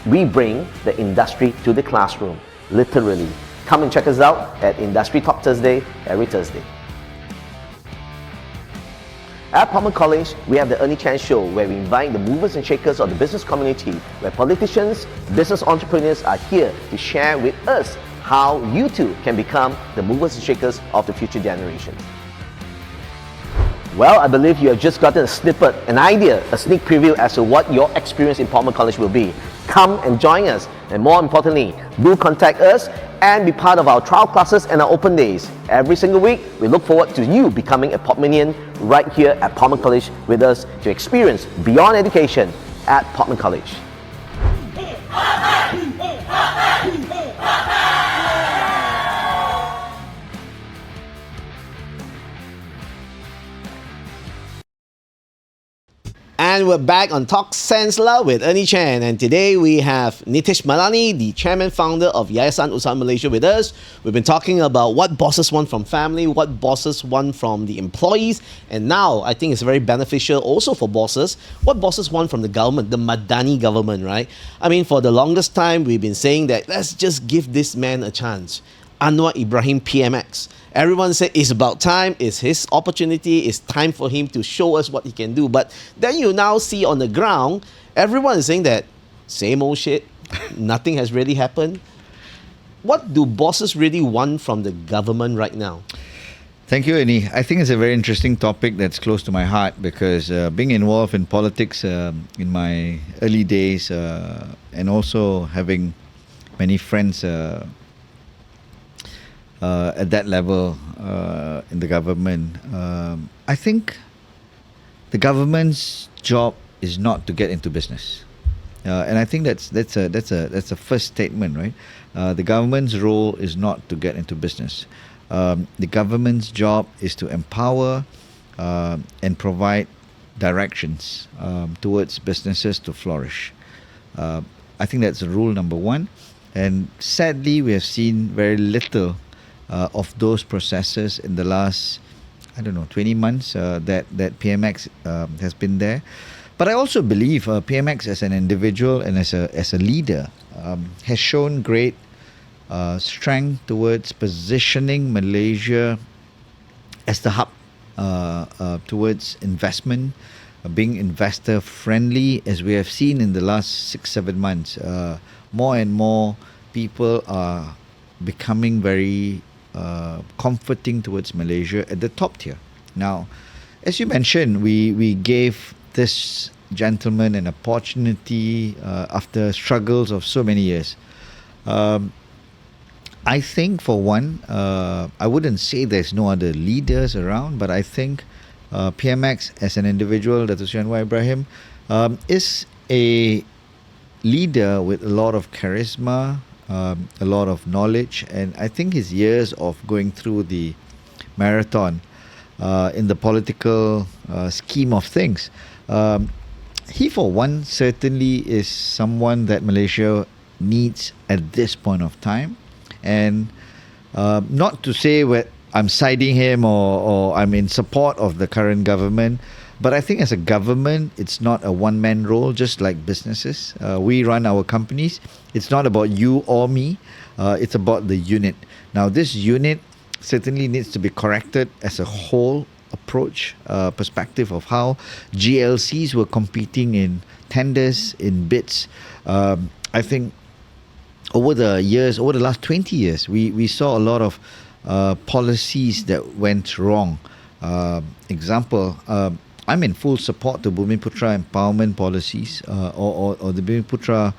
we bring the industry to the classroom. Literally. Come and check us out at Industry Talk Thursday every Thursday. At PORTMAN College, we have the Ernie Chen Show, where we invite the movers and shakers of the business community, where politicians, business entrepreneurs are here to share with us how you too can become the movers and shakers of the future generations. Well, I believe you have just gotten a snippet, an idea, a sneak preview as to what your experience in PORTMAN College will be. Come and join us, and more importantly, do contact us and be part of our trial classes and our open days. Every single week, we look forward to you becoming a Portmanian right here at PORTMAN College with us to experience beyond education at PORTMAN College. And we're back on Talk Sense La with Ernie Chen. And today we have Nitesh Malani, the chairman founder of Yayasan Usaha Malaysia with us. We've been talking about what bosses want from family, what bosses want from the employees. And now I think it's very beneficial also for bosses, what bosses want from the government, the Madani government, right? I mean, for the longest time, we've been saying that let's just give this man a chance. Anwar Ibrahim PMX. Everyone said it's about time, it's his opportunity, it's time for him to show us what he can do. But then you now see on the ground, everyone is saying that same old shit, nothing has really happened. What do bosses really want from the government right now? Thank you, Ernie. I think it's a very interesting topic that's close to my heart because being involved in politics in my early days and also having many friends at that level in the government, I think the government's job is not to get into business, and I think that's a first statement, right? The government's role is not to get into business. The government's job is to empower and provide directions towards businesses to flourish. I think that's rule number one, and sadly, we have seen very little of those processes in the last, 20 months that PMX has been there. But I also believe PMX as an individual and as a leader has shown great strength towards positioning Malaysia as the hub towards investment, being investor friendly, as we have seen in the last 6-7 months. More and more people are becoming very comforting towards Malaysia at the top tier. Now, as you mentioned, we gave this gentleman an opportunity after struggles of so many years. I think, for one, I wouldn't say there's no other leaders around, but I think PMX as an individual, Dato' Sri Anwar Ibrahim, is a leader with a lot of charisma, a lot of knowledge, and I think his years of going through the marathon in the political scheme of things, he for one certainly is someone that Malaysia needs at this point of time. And not to say I'm siding him or I'm in support of the current government, but I think as a government, it's not a one-man role, just like businesses. We run our companies. It's not about you or me. It's about the unit. Now, this unit certainly needs to be corrected as a whole approach, perspective of how GLCs were competing in tenders, in bids. I think over the last 20 years, we saw a lot of policies that went wrong. Example, I'm in full support to Bumiputra empowerment policies or the Bumiputra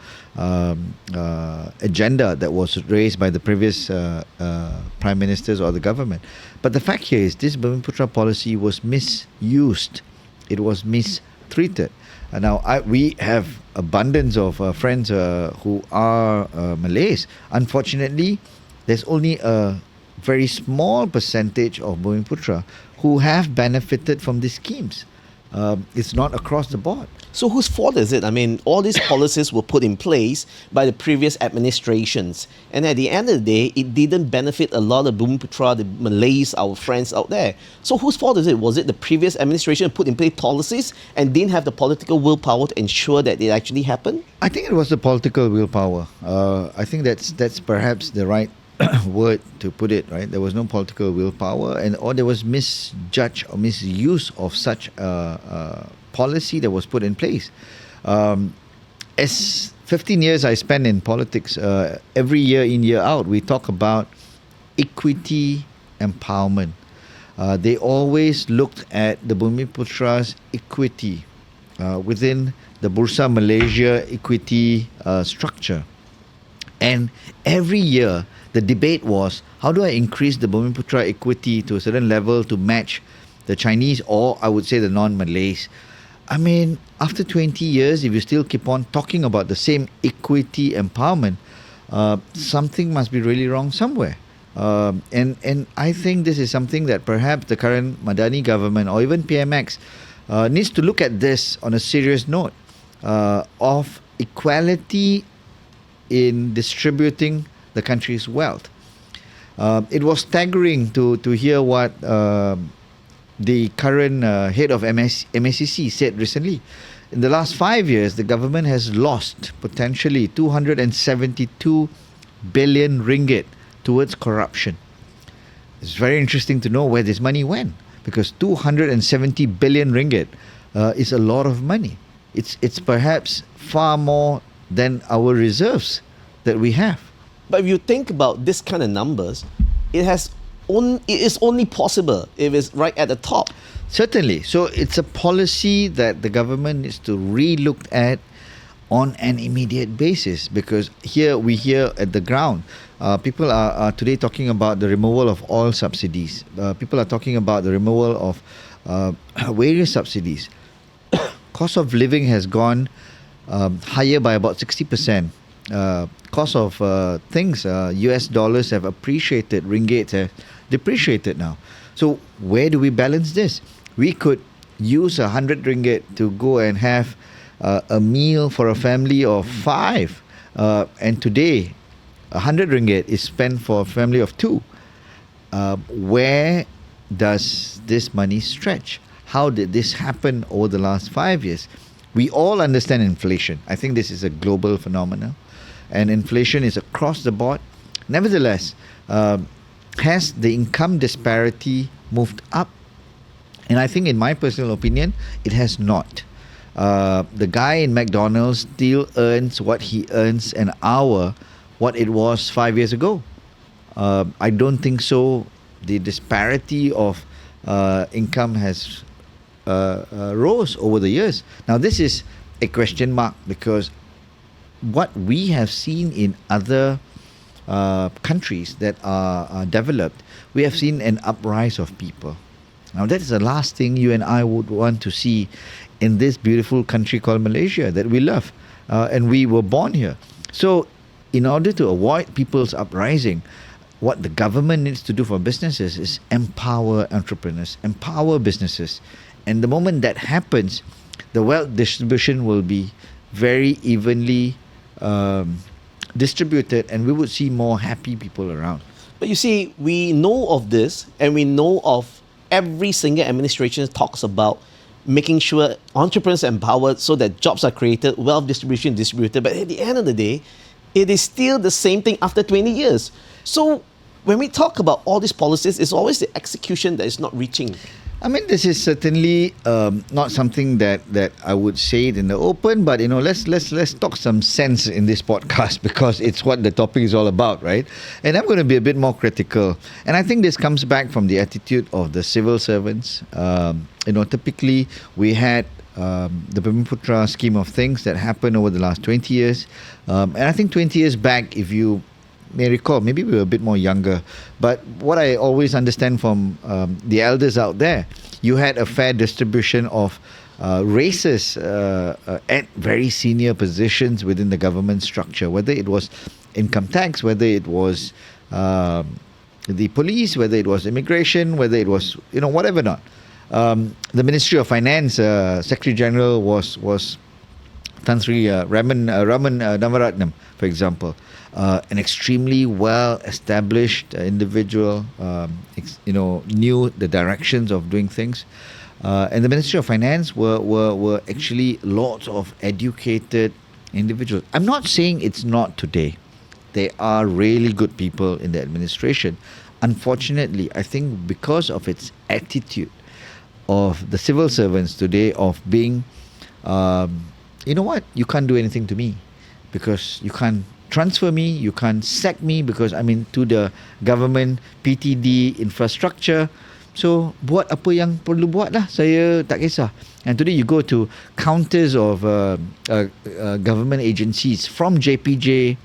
agenda that was raised by the previous prime ministers or the government. But the fact here is this Bumiputra policy was misused. It was mistreated. Now, we have abundance of friends who are Malays. Unfortunately, there's only a very small percentage of Bumiputra who have benefited from these schemes. It's not across the board. So whose fault is it? I mean, all these policies were put in place by the previous administrations, and at the end of the day, it didn't benefit a lot of Bumiputra, the Malays, our friends out there. So whose fault is it? Was it the previous administration put in place policies and didn't have the political willpower to ensure that it actually happened? I think it was the political willpower. I think that's perhaps the right word to put it. Right, there was no political willpower, or there was misjudge or misuse of such policy that was put in place. As 15 years I spent in politics, every year in, year out, we talk about equity empowerment. They always looked at the Bumiputra's equity within the Bursa Malaysia equity structure. And every year, the debate was, how do I increase the Bumiputra equity to a certain level to match the Chinese, or I would say the non-Malays? I mean, after 20 years, if you still keep on talking about the same equity empowerment, something must be really wrong somewhere. And I think this is something that perhaps the current Madani government or even PMX needs to look at this on a serious note of equality in distributing the country's wealth. It was staggering to hear what the current head of MSCC said recently. In the last 5 years, the government has lost potentially 272 billion ringgit towards corruption. It's very interesting to know where this money went, because 270 billion ringgit is a lot of money. It's perhaps far more than our reserves that we have. But if you think about this kind of numbers, it is only possible if it's right at the top. Certainly. So it's a policy that the government needs to re-look at on an immediate basis, because here we hear at the ground, people are today talking about the removal of oil subsidies. People are talking about the removal of various subsidies. Cost of living has gone higher by about 60%. Cost of things, US dollars have appreciated, ringgit have depreciated now. So where do we balance this? We could use 100 ringgit to go and have a meal for a family of 5, and today 100 ringgit is spent for a family of 2. Where does this money stretch? How did this happen over the last 5 years? We all understand inflation. I think this is a global phenomenon, and inflation is across the board. Nevertheless, has the income disparity moved up? And I think, in my personal opinion, it has not. The guy in McDonald's still earns what he earns an hour, what it was 5 years ago. I don't think so. The disparity of income has rose over the years. Now, this is a question mark, because what we have seen in other countries that are developed, we have seen an uprise of people. Now, that is the last thing you and I would want to see in this beautiful country called Malaysia that we love, and we were born here. So, in order to avoid people's uprising, what the government needs to do for businesses is empower entrepreneurs, empower businesses. And the moment that happens, the wealth distribution will be very evenly distributed, and we would see more happy people around. But you see, we know of this, and we know of every single administration talks about making sure entrepreneurs are empowered so that jobs are created, wealth distribution distributed. But at the end of the day, it is still the same thing after 20 years. So when we talk about all these policies, it's always the execution that is not reaching. I mean, this is certainly not something that I would say it in the open, but let's talk some sense in this podcast, because it's what the topic is all about, right? And I'm going to be a bit more critical, and I think this comes back from the attitude of the civil servants. Typically we had the Bumiputra scheme of things that happened over the last 20 years, and I think 20 years back, if you may recall, maybe we were a bit more younger, but what I always understand from the elders out there, you had a fair distribution of races at very senior positions within the government structure, whether it was income tax, whether it was the police, whether it was immigration, whether it was whatever not. The Ministry of Finance Secretary General was Tan Sri Raman Navaratnam, for example, an extremely well-established individual. Knew the directions of doing things, and the Ministry of Finance were actually lots of educated individuals. I'm not saying it's not today. There are really good people in the administration. Unfortunately, I think because of its attitude of the civil servants today of being, you know what, you can't do anything to me because you can't transfer me, you can't sack me because I'm into the government PTD infrastructure. So buat apa yang perlu buat lah, saya tak kisah. And today you go to counters of government agencies from JPJ.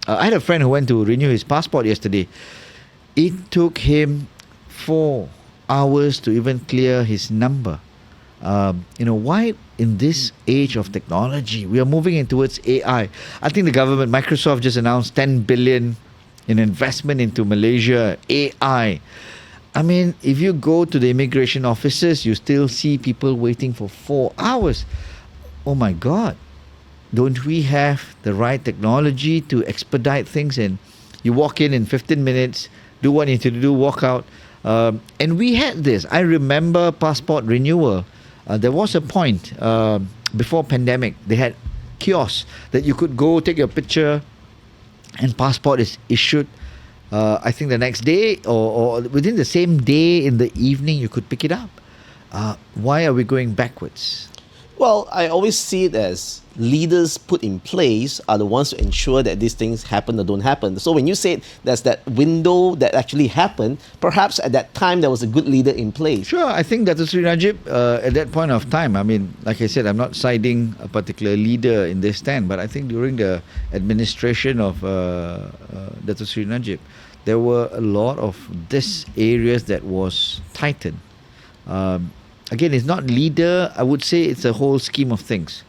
I had a friend who went to renew his passport yesterday. It took him 4 hours to even clear his number. Why in this age of technology, we are moving in towards AI. I think the government, Microsoft just announced 10 billion in investment into Malaysia, AI. I mean, if you go to the immigration offices, you still see people waiting for 4 hours. Oh my God. Don't we have the right technology to expedite things? And you walk in 15 minutes, do what you need to do, walk out. And we had this. I remember passport renewal. There was a point before pandemic, they had kiosks that you could go take your picture and passport is issued. I think the next day or within the same day in the evening, you could pick it up. Why are we going backwards? Well, I always see it as leaders put in place are the ones to ensure that these things happen or don't happen. So when you said there's that window that actually happened, perhaps at that time there was a good leader in place. Sure, I think Dato Sri Najib at that point of time, I mean, like I said, I'm not siding a particular leader in this stand, but I think during the administration of Dato Sri Najib, there were a lot of these areas that was tightened. Again, it's not leader. I would say it's a whole scheme of things.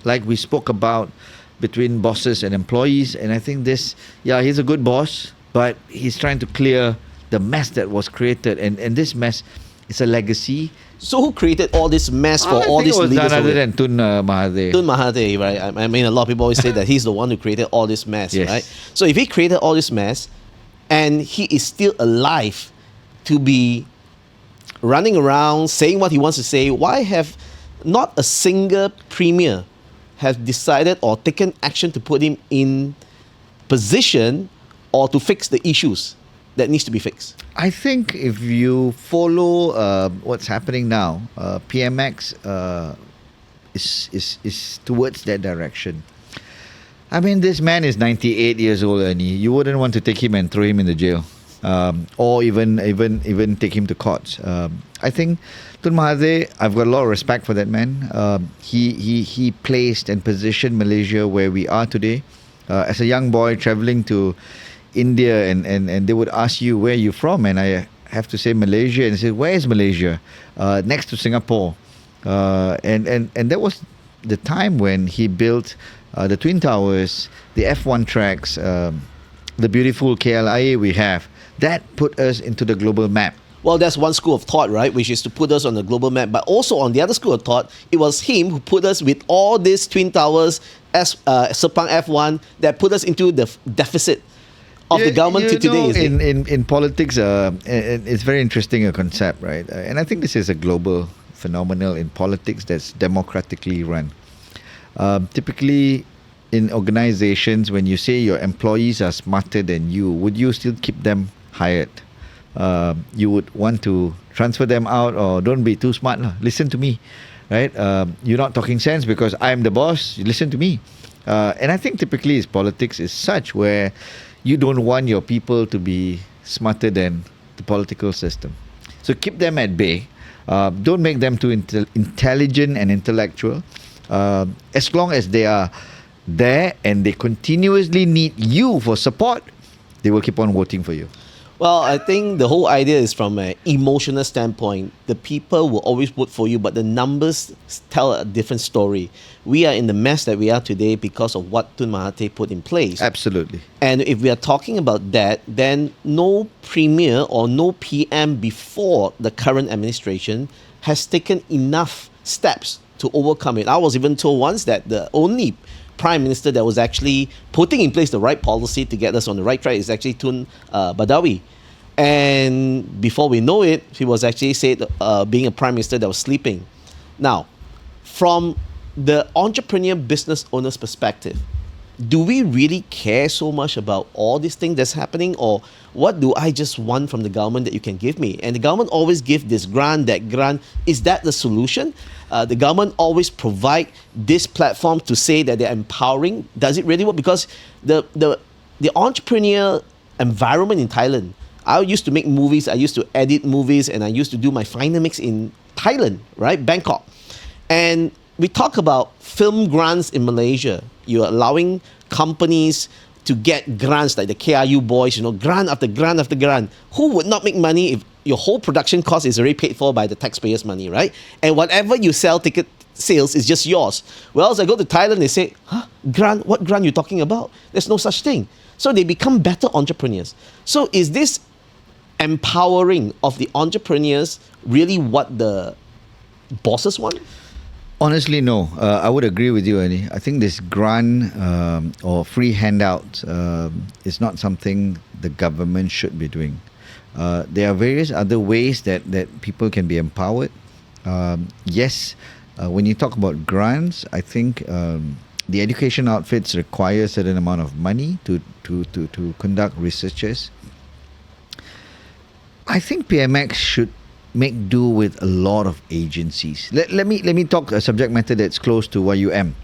Like we spoke about between bosses and employees. And I think he's a good boss, but he's trying to clear the mess that was created. And this mess is a legacy. So who created all this mess for all these leaders? None other than Tun Mahathir. Tun Mahathir, right? I mean, a lot of people always say that he's the one who created all this mess, Yes. right? So if he created all this mess and he is still alive to be running around saying what he wants to say, why have not a single premier have decided or taken action to put him in position or to fix the issues that needs to be fixed? I think if you follow what's happening now, PMX is towards that direction. I mean, this man is 98 years old, Ernie. You wouldn't want to take him and throw him in the jail. Or even take him to court. I think Tun Mahathir, I've got a lot of respect for that man. He placed and positioned Malaysia where we are today. As a young boy traveling to India and they would ask you where you're from, and I have to say Malaysia, and say, where is Malaysia? Next to Singapore. And that was the time when he built the Twin Towers, the F1 tracks, the beautiful KLIA we have. That put us into the global map. Well, that's one school of thought, right? Which is to put us on the global map. But also on the other school of thought, it was him who put us with all these Twin Towers, Sepang F1, that put us into the deficit of the government to today. In politics, it's very interesting a concept, right? And I think this is a global phenomenon in politics that's democratically run. Typically, in organizations, when you say your employees are smarter than you, would you still keep them hired? You would want to transfer them out, or don't be too smart. Listen to me, right? You're not talking sense because I'm the boss. You listen to me. And I think typically politics is such where you don't want your people to be smarter than the political system. So keep them at bay. Don't make them too intelligent and intellectual. As long as they are there and they continuously need you for support, they will keep on voting for you. Well, I think the whole idea is from an emotional standpoint. The people will always vote for you, but the numbers tell a different story. We are in the mess that we are today because of what Tun Mahathir put in place. Absolutely. And if we are talking about that, then no premier or no PM before the current administration has taken enough steps to overcome it. I was even told once that the only prime minister that was actually putting in place the right policy to get us on the right track is actually Tun Badawi. And before we know it, he was actually said being a prime minister that was sleeping. Now, from the entrepreneur business owner's perspective, do we really care so much about all these things that's happening, or what do I just want from the government that you can give me? And the government always give this grant, that grant. Is that the solution? The government always provide this platform to say that they're empowering. Does it really work? Because the entrepreneur environment in Thailand, I used to make movies, I used to edit movies, and I used to do my final mix in Thailand, right? Bangkok. And we talk about film grants in Malaysia. You're allowing companies to get grants like the KRU boys, grant after grant after grant. Who would not make money if your whole production cost is already paid for by the taxpayers' money, right? And whatever you sell, ticket sales is just yours. Well, as I go to Thailand, they say, grant? What grant you talking about? There's no such thing. So they become better entrepreneurs. So is this empowering of the entrepreneurs really what the bosses want? Honestly, no. I would agree with you, Ernie. I think this grant or free handout is not something the government should be doing. There are various other ways that people can be empowered. Yes, when you talk about grants, I think the education outfits require a certain amount of money to conduct researches. I think PMX should make do with a lot of agencies. Let me talk a subject matter that's close to YUM.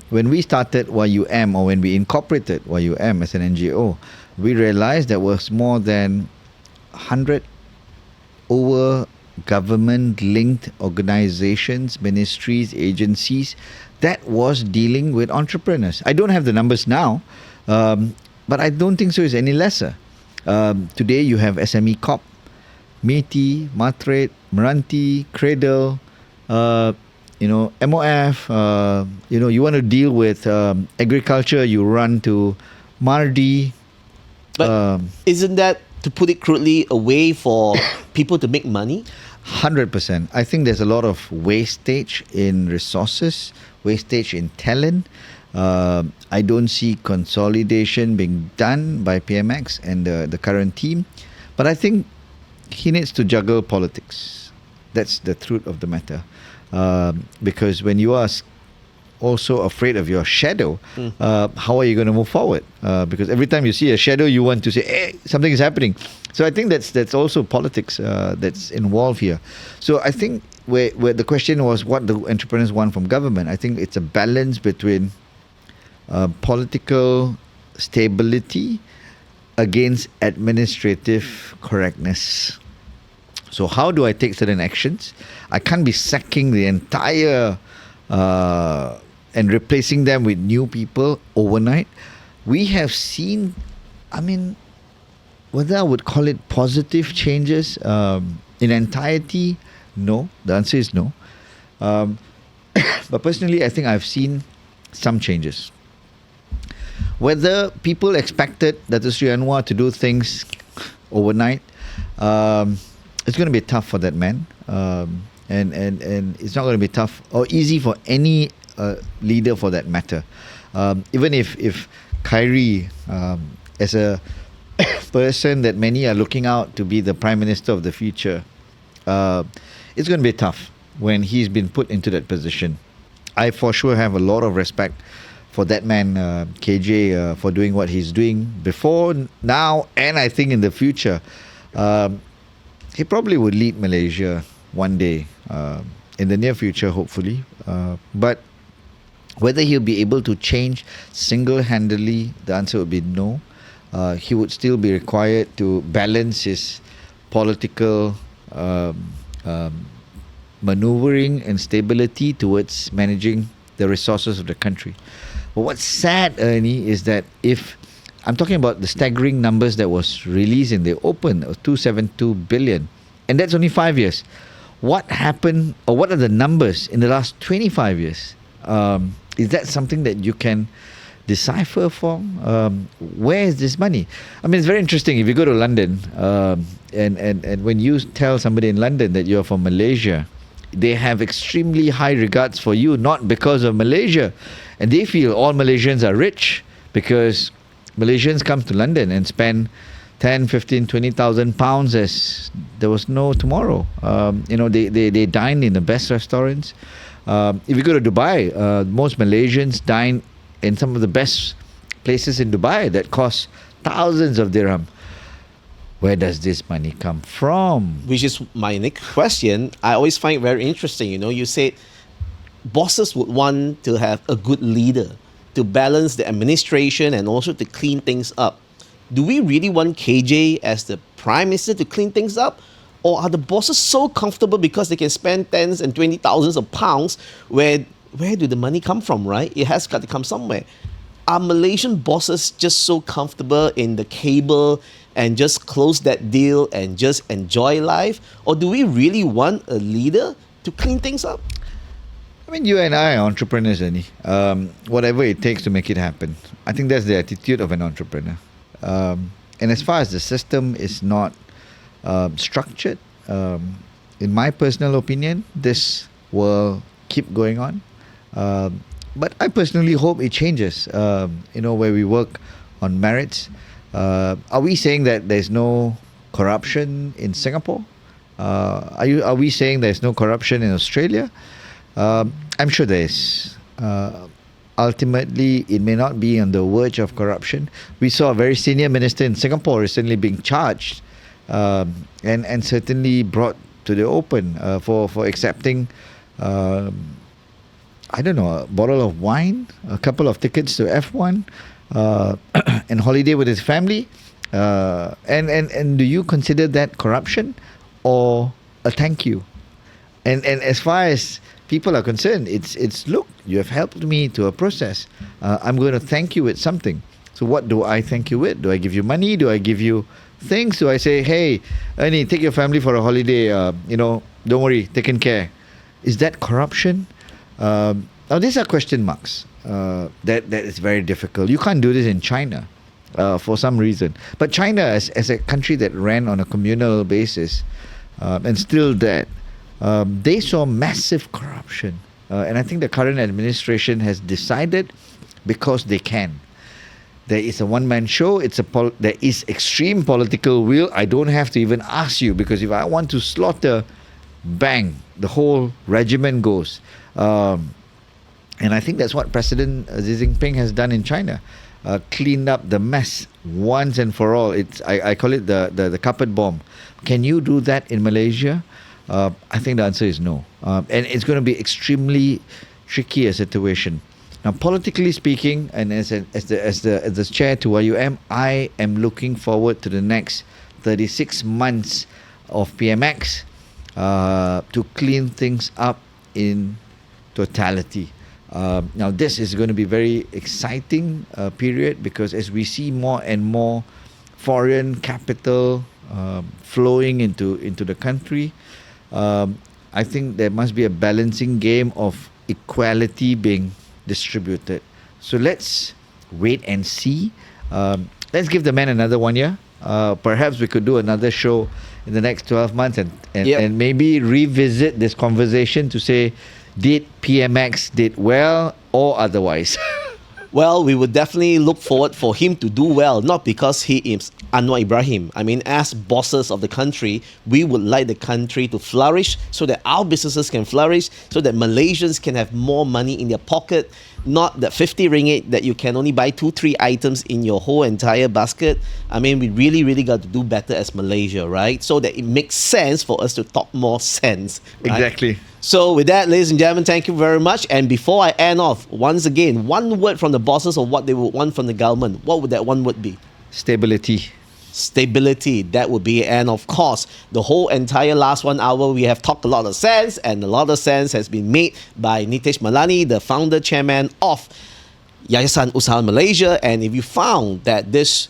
When we started YUM, or when we incorporated YUM as an NGO, we realized there was more than 100 over government-linked organizations, ministries, agencies that was dealing with entrepreneurs. I don't have the numbers now, but I don't think so it's any lesser. Today you have SME Corp, METI, Matrade, Meranti, Cradle, MOF. You want to deal with agriculture, you run to Mardi. But isn't that, to put it crudely, a way for people to make money? 100%. I think there's a lot of wastage in resources, wastage in talent. I don't see consolidation being done by PMX and the current team. But I think he needs to juggle politics. That's the truth of the matter. Because when you are also afraid of your shadow, how are you going to move forward? Because every time you see a shadow, you want to say, hey, something is happening. So I think that's also politics that's involved here. So I think where the question was what the entrepreneurs want from government, I think it's a balance between political stability against administrative correctness. So how do I take certain actions? I can't be sacking the entire and replacing them with new people overnight. We have seen, whether I would call it positive changes in entirety, no. The answer is no. But personally, I think I've seen some changes. Whether people expected Dato' Sri Anwar to do things overnight, it's going to be tough for that man. And it's not going to be tough or easy for any leader for that matter. Even if Khairi, as a person that many are looking out to be the Prime Minister of the future, it's going to be tough when he's been put into that position. I for sure have a lot of respect for that man, KJ, for doing what he's doing before, now, and I think in the future. He probably would lead Malaysia one day, in the near future, hopefully. But whether he'll be able to change single-handedly, the answer would be no. He would still be required to balance his political maneuvering and stability towards managing the resources of the country. But what's sad, Ernie, is that if I'm talking about the staggering numbers that was released in the open of 272 billion, and that's only 5 years. What happened, or what are the numbers in the last 25 years? Is that something that you can decipher from? Where is this money? I mean, it's very interesting. If you go to London, and when you tell somebody in London that you're from Malaysia, they have extremely high regards for you, not because of Malaysia, and they feel all Malaysians are rich because Malaysians come to London and spend 10, 15, 20,000 pounds as there was no tomorrow. They dine in the best restaurants. If you go to Dubai, most Malaysians dine in some of the best places in Dubai that cost thousands of dirham. Where does this money come from? Which is my next question. I always find it very interesting. You said bosses would want to have a good leader to balance the administration and also to clean things up. Do we really want KJ as the prime minister to clean things up? Or are the bosses so comfortable because they can spend tens and 20 thousands of pounds? Where do the money come from, right? It has got to come somewhere. Are Malaysian bosses just so comfortable in the cable and just close that deal and just enjoy life? Or do we really want a leader to clean things up? I mean, you and I are entrepreneurs, Ernie. Whatever it takes to make it happen. I think that's the attitude of an entrepreneur. And as far as the system is not structured, in my personal opinion, this will keep going on. But I personally hope it changes, where we work on merits. Are we saying that there's no corruption in Singapore? Are we saying there's no corruption in Australia? I'm sure there is. Ultimately, it may not be on the verge of corruption. We saw a very senior minister in Singapore recently being charged and certainly brought to the open for accepting, a bottle of wine, a couple of tickets to F1, and holiday with his family. And do you consider that corruption or a thank you? And as far as people are concerned, it's look, you have helped me to a process. I'm going to thank you with something. So what do I thank you with? Do I give you money? Do I give you things? Do I say, hey, Ernie, take your family for a holiday? Don't worry, taken care. Is that corruption? Now these are question marks. That is very difficult. You can't do this in China for some reason. But China, as a country that ran on a communal basis and still that, they saw massive corruption. And I think the current administration has decided because they can. There is a one-man show. There is extreme political will. I don't have to even ask you, because if I want to slaughter, bang, the whole regiment goes. And I think that's what President Xi Jinping has done in China. Cleaned up the mess once and for all. I call it the carpet bomb. Can you do that in Malaysia? I think the answer is no. And it's going to be extremely tricky a situation. Now, politically speaking, and as the chair to YUM, I am looking forward to the next 36 months of PMX to clean things up in totality. Now, this is going to be very exciting period, because as we see more and more foreign capital flowing into the country, I think there must be a balancing game of equality being distributed. So let's wait and see. Let's give the man another 1 year. Perhaps we could do another show in the next 12 months and maybe revisit this conversation to say, did PMX did well or otherwise? Well, we would definitely look forward for him to do well, not because he is Anwar Ibrahim. I mean, as bosses of the country, we would like the country to flourish so that our businesses can flourish, so that Malaysians can have more money in their pocket, not that 50 ringgit that you can only buy 2-3 items in your whole entire basket. I mean, we really, really got to do better as Malaysia, right? So that it makes sense for us to talk more sense. Right? Exactly. So with that, ladies and gentlemen, thank you very much. And before I end off, once again, one word from the bosses of what they would want from the government. What would that one word be? Stability. Stability, that would be. And of course, the whole entire last 1 hour, we have talked a lot of sense, and a lot of sense has been made by Nitesh Malani, the founder chairman of Yayasan Usaha Malaysia. And if you found that this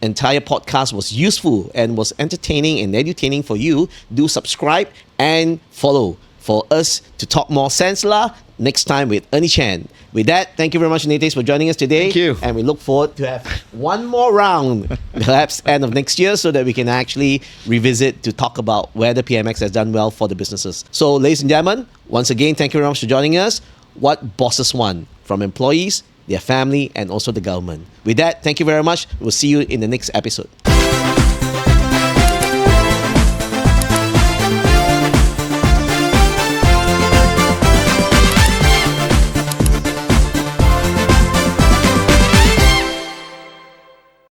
entire podcast was useful and was entertaining and edutaining for you, do subscribe and follow for us to talk more sense lah next time with Ernie Chen. With that, thank you very much, Nitesh, for joining us today. Thank you. And we look forward to have one more round, perhaps end of next year, so that we can actually revisit to talk about whether PMX has done well for the businesses. So, ladies and gentlemen, once again, thank you very much for joining us. What bosses want from employees, their family, and also the government. With that, thank you very much. We'll see you in the next episode.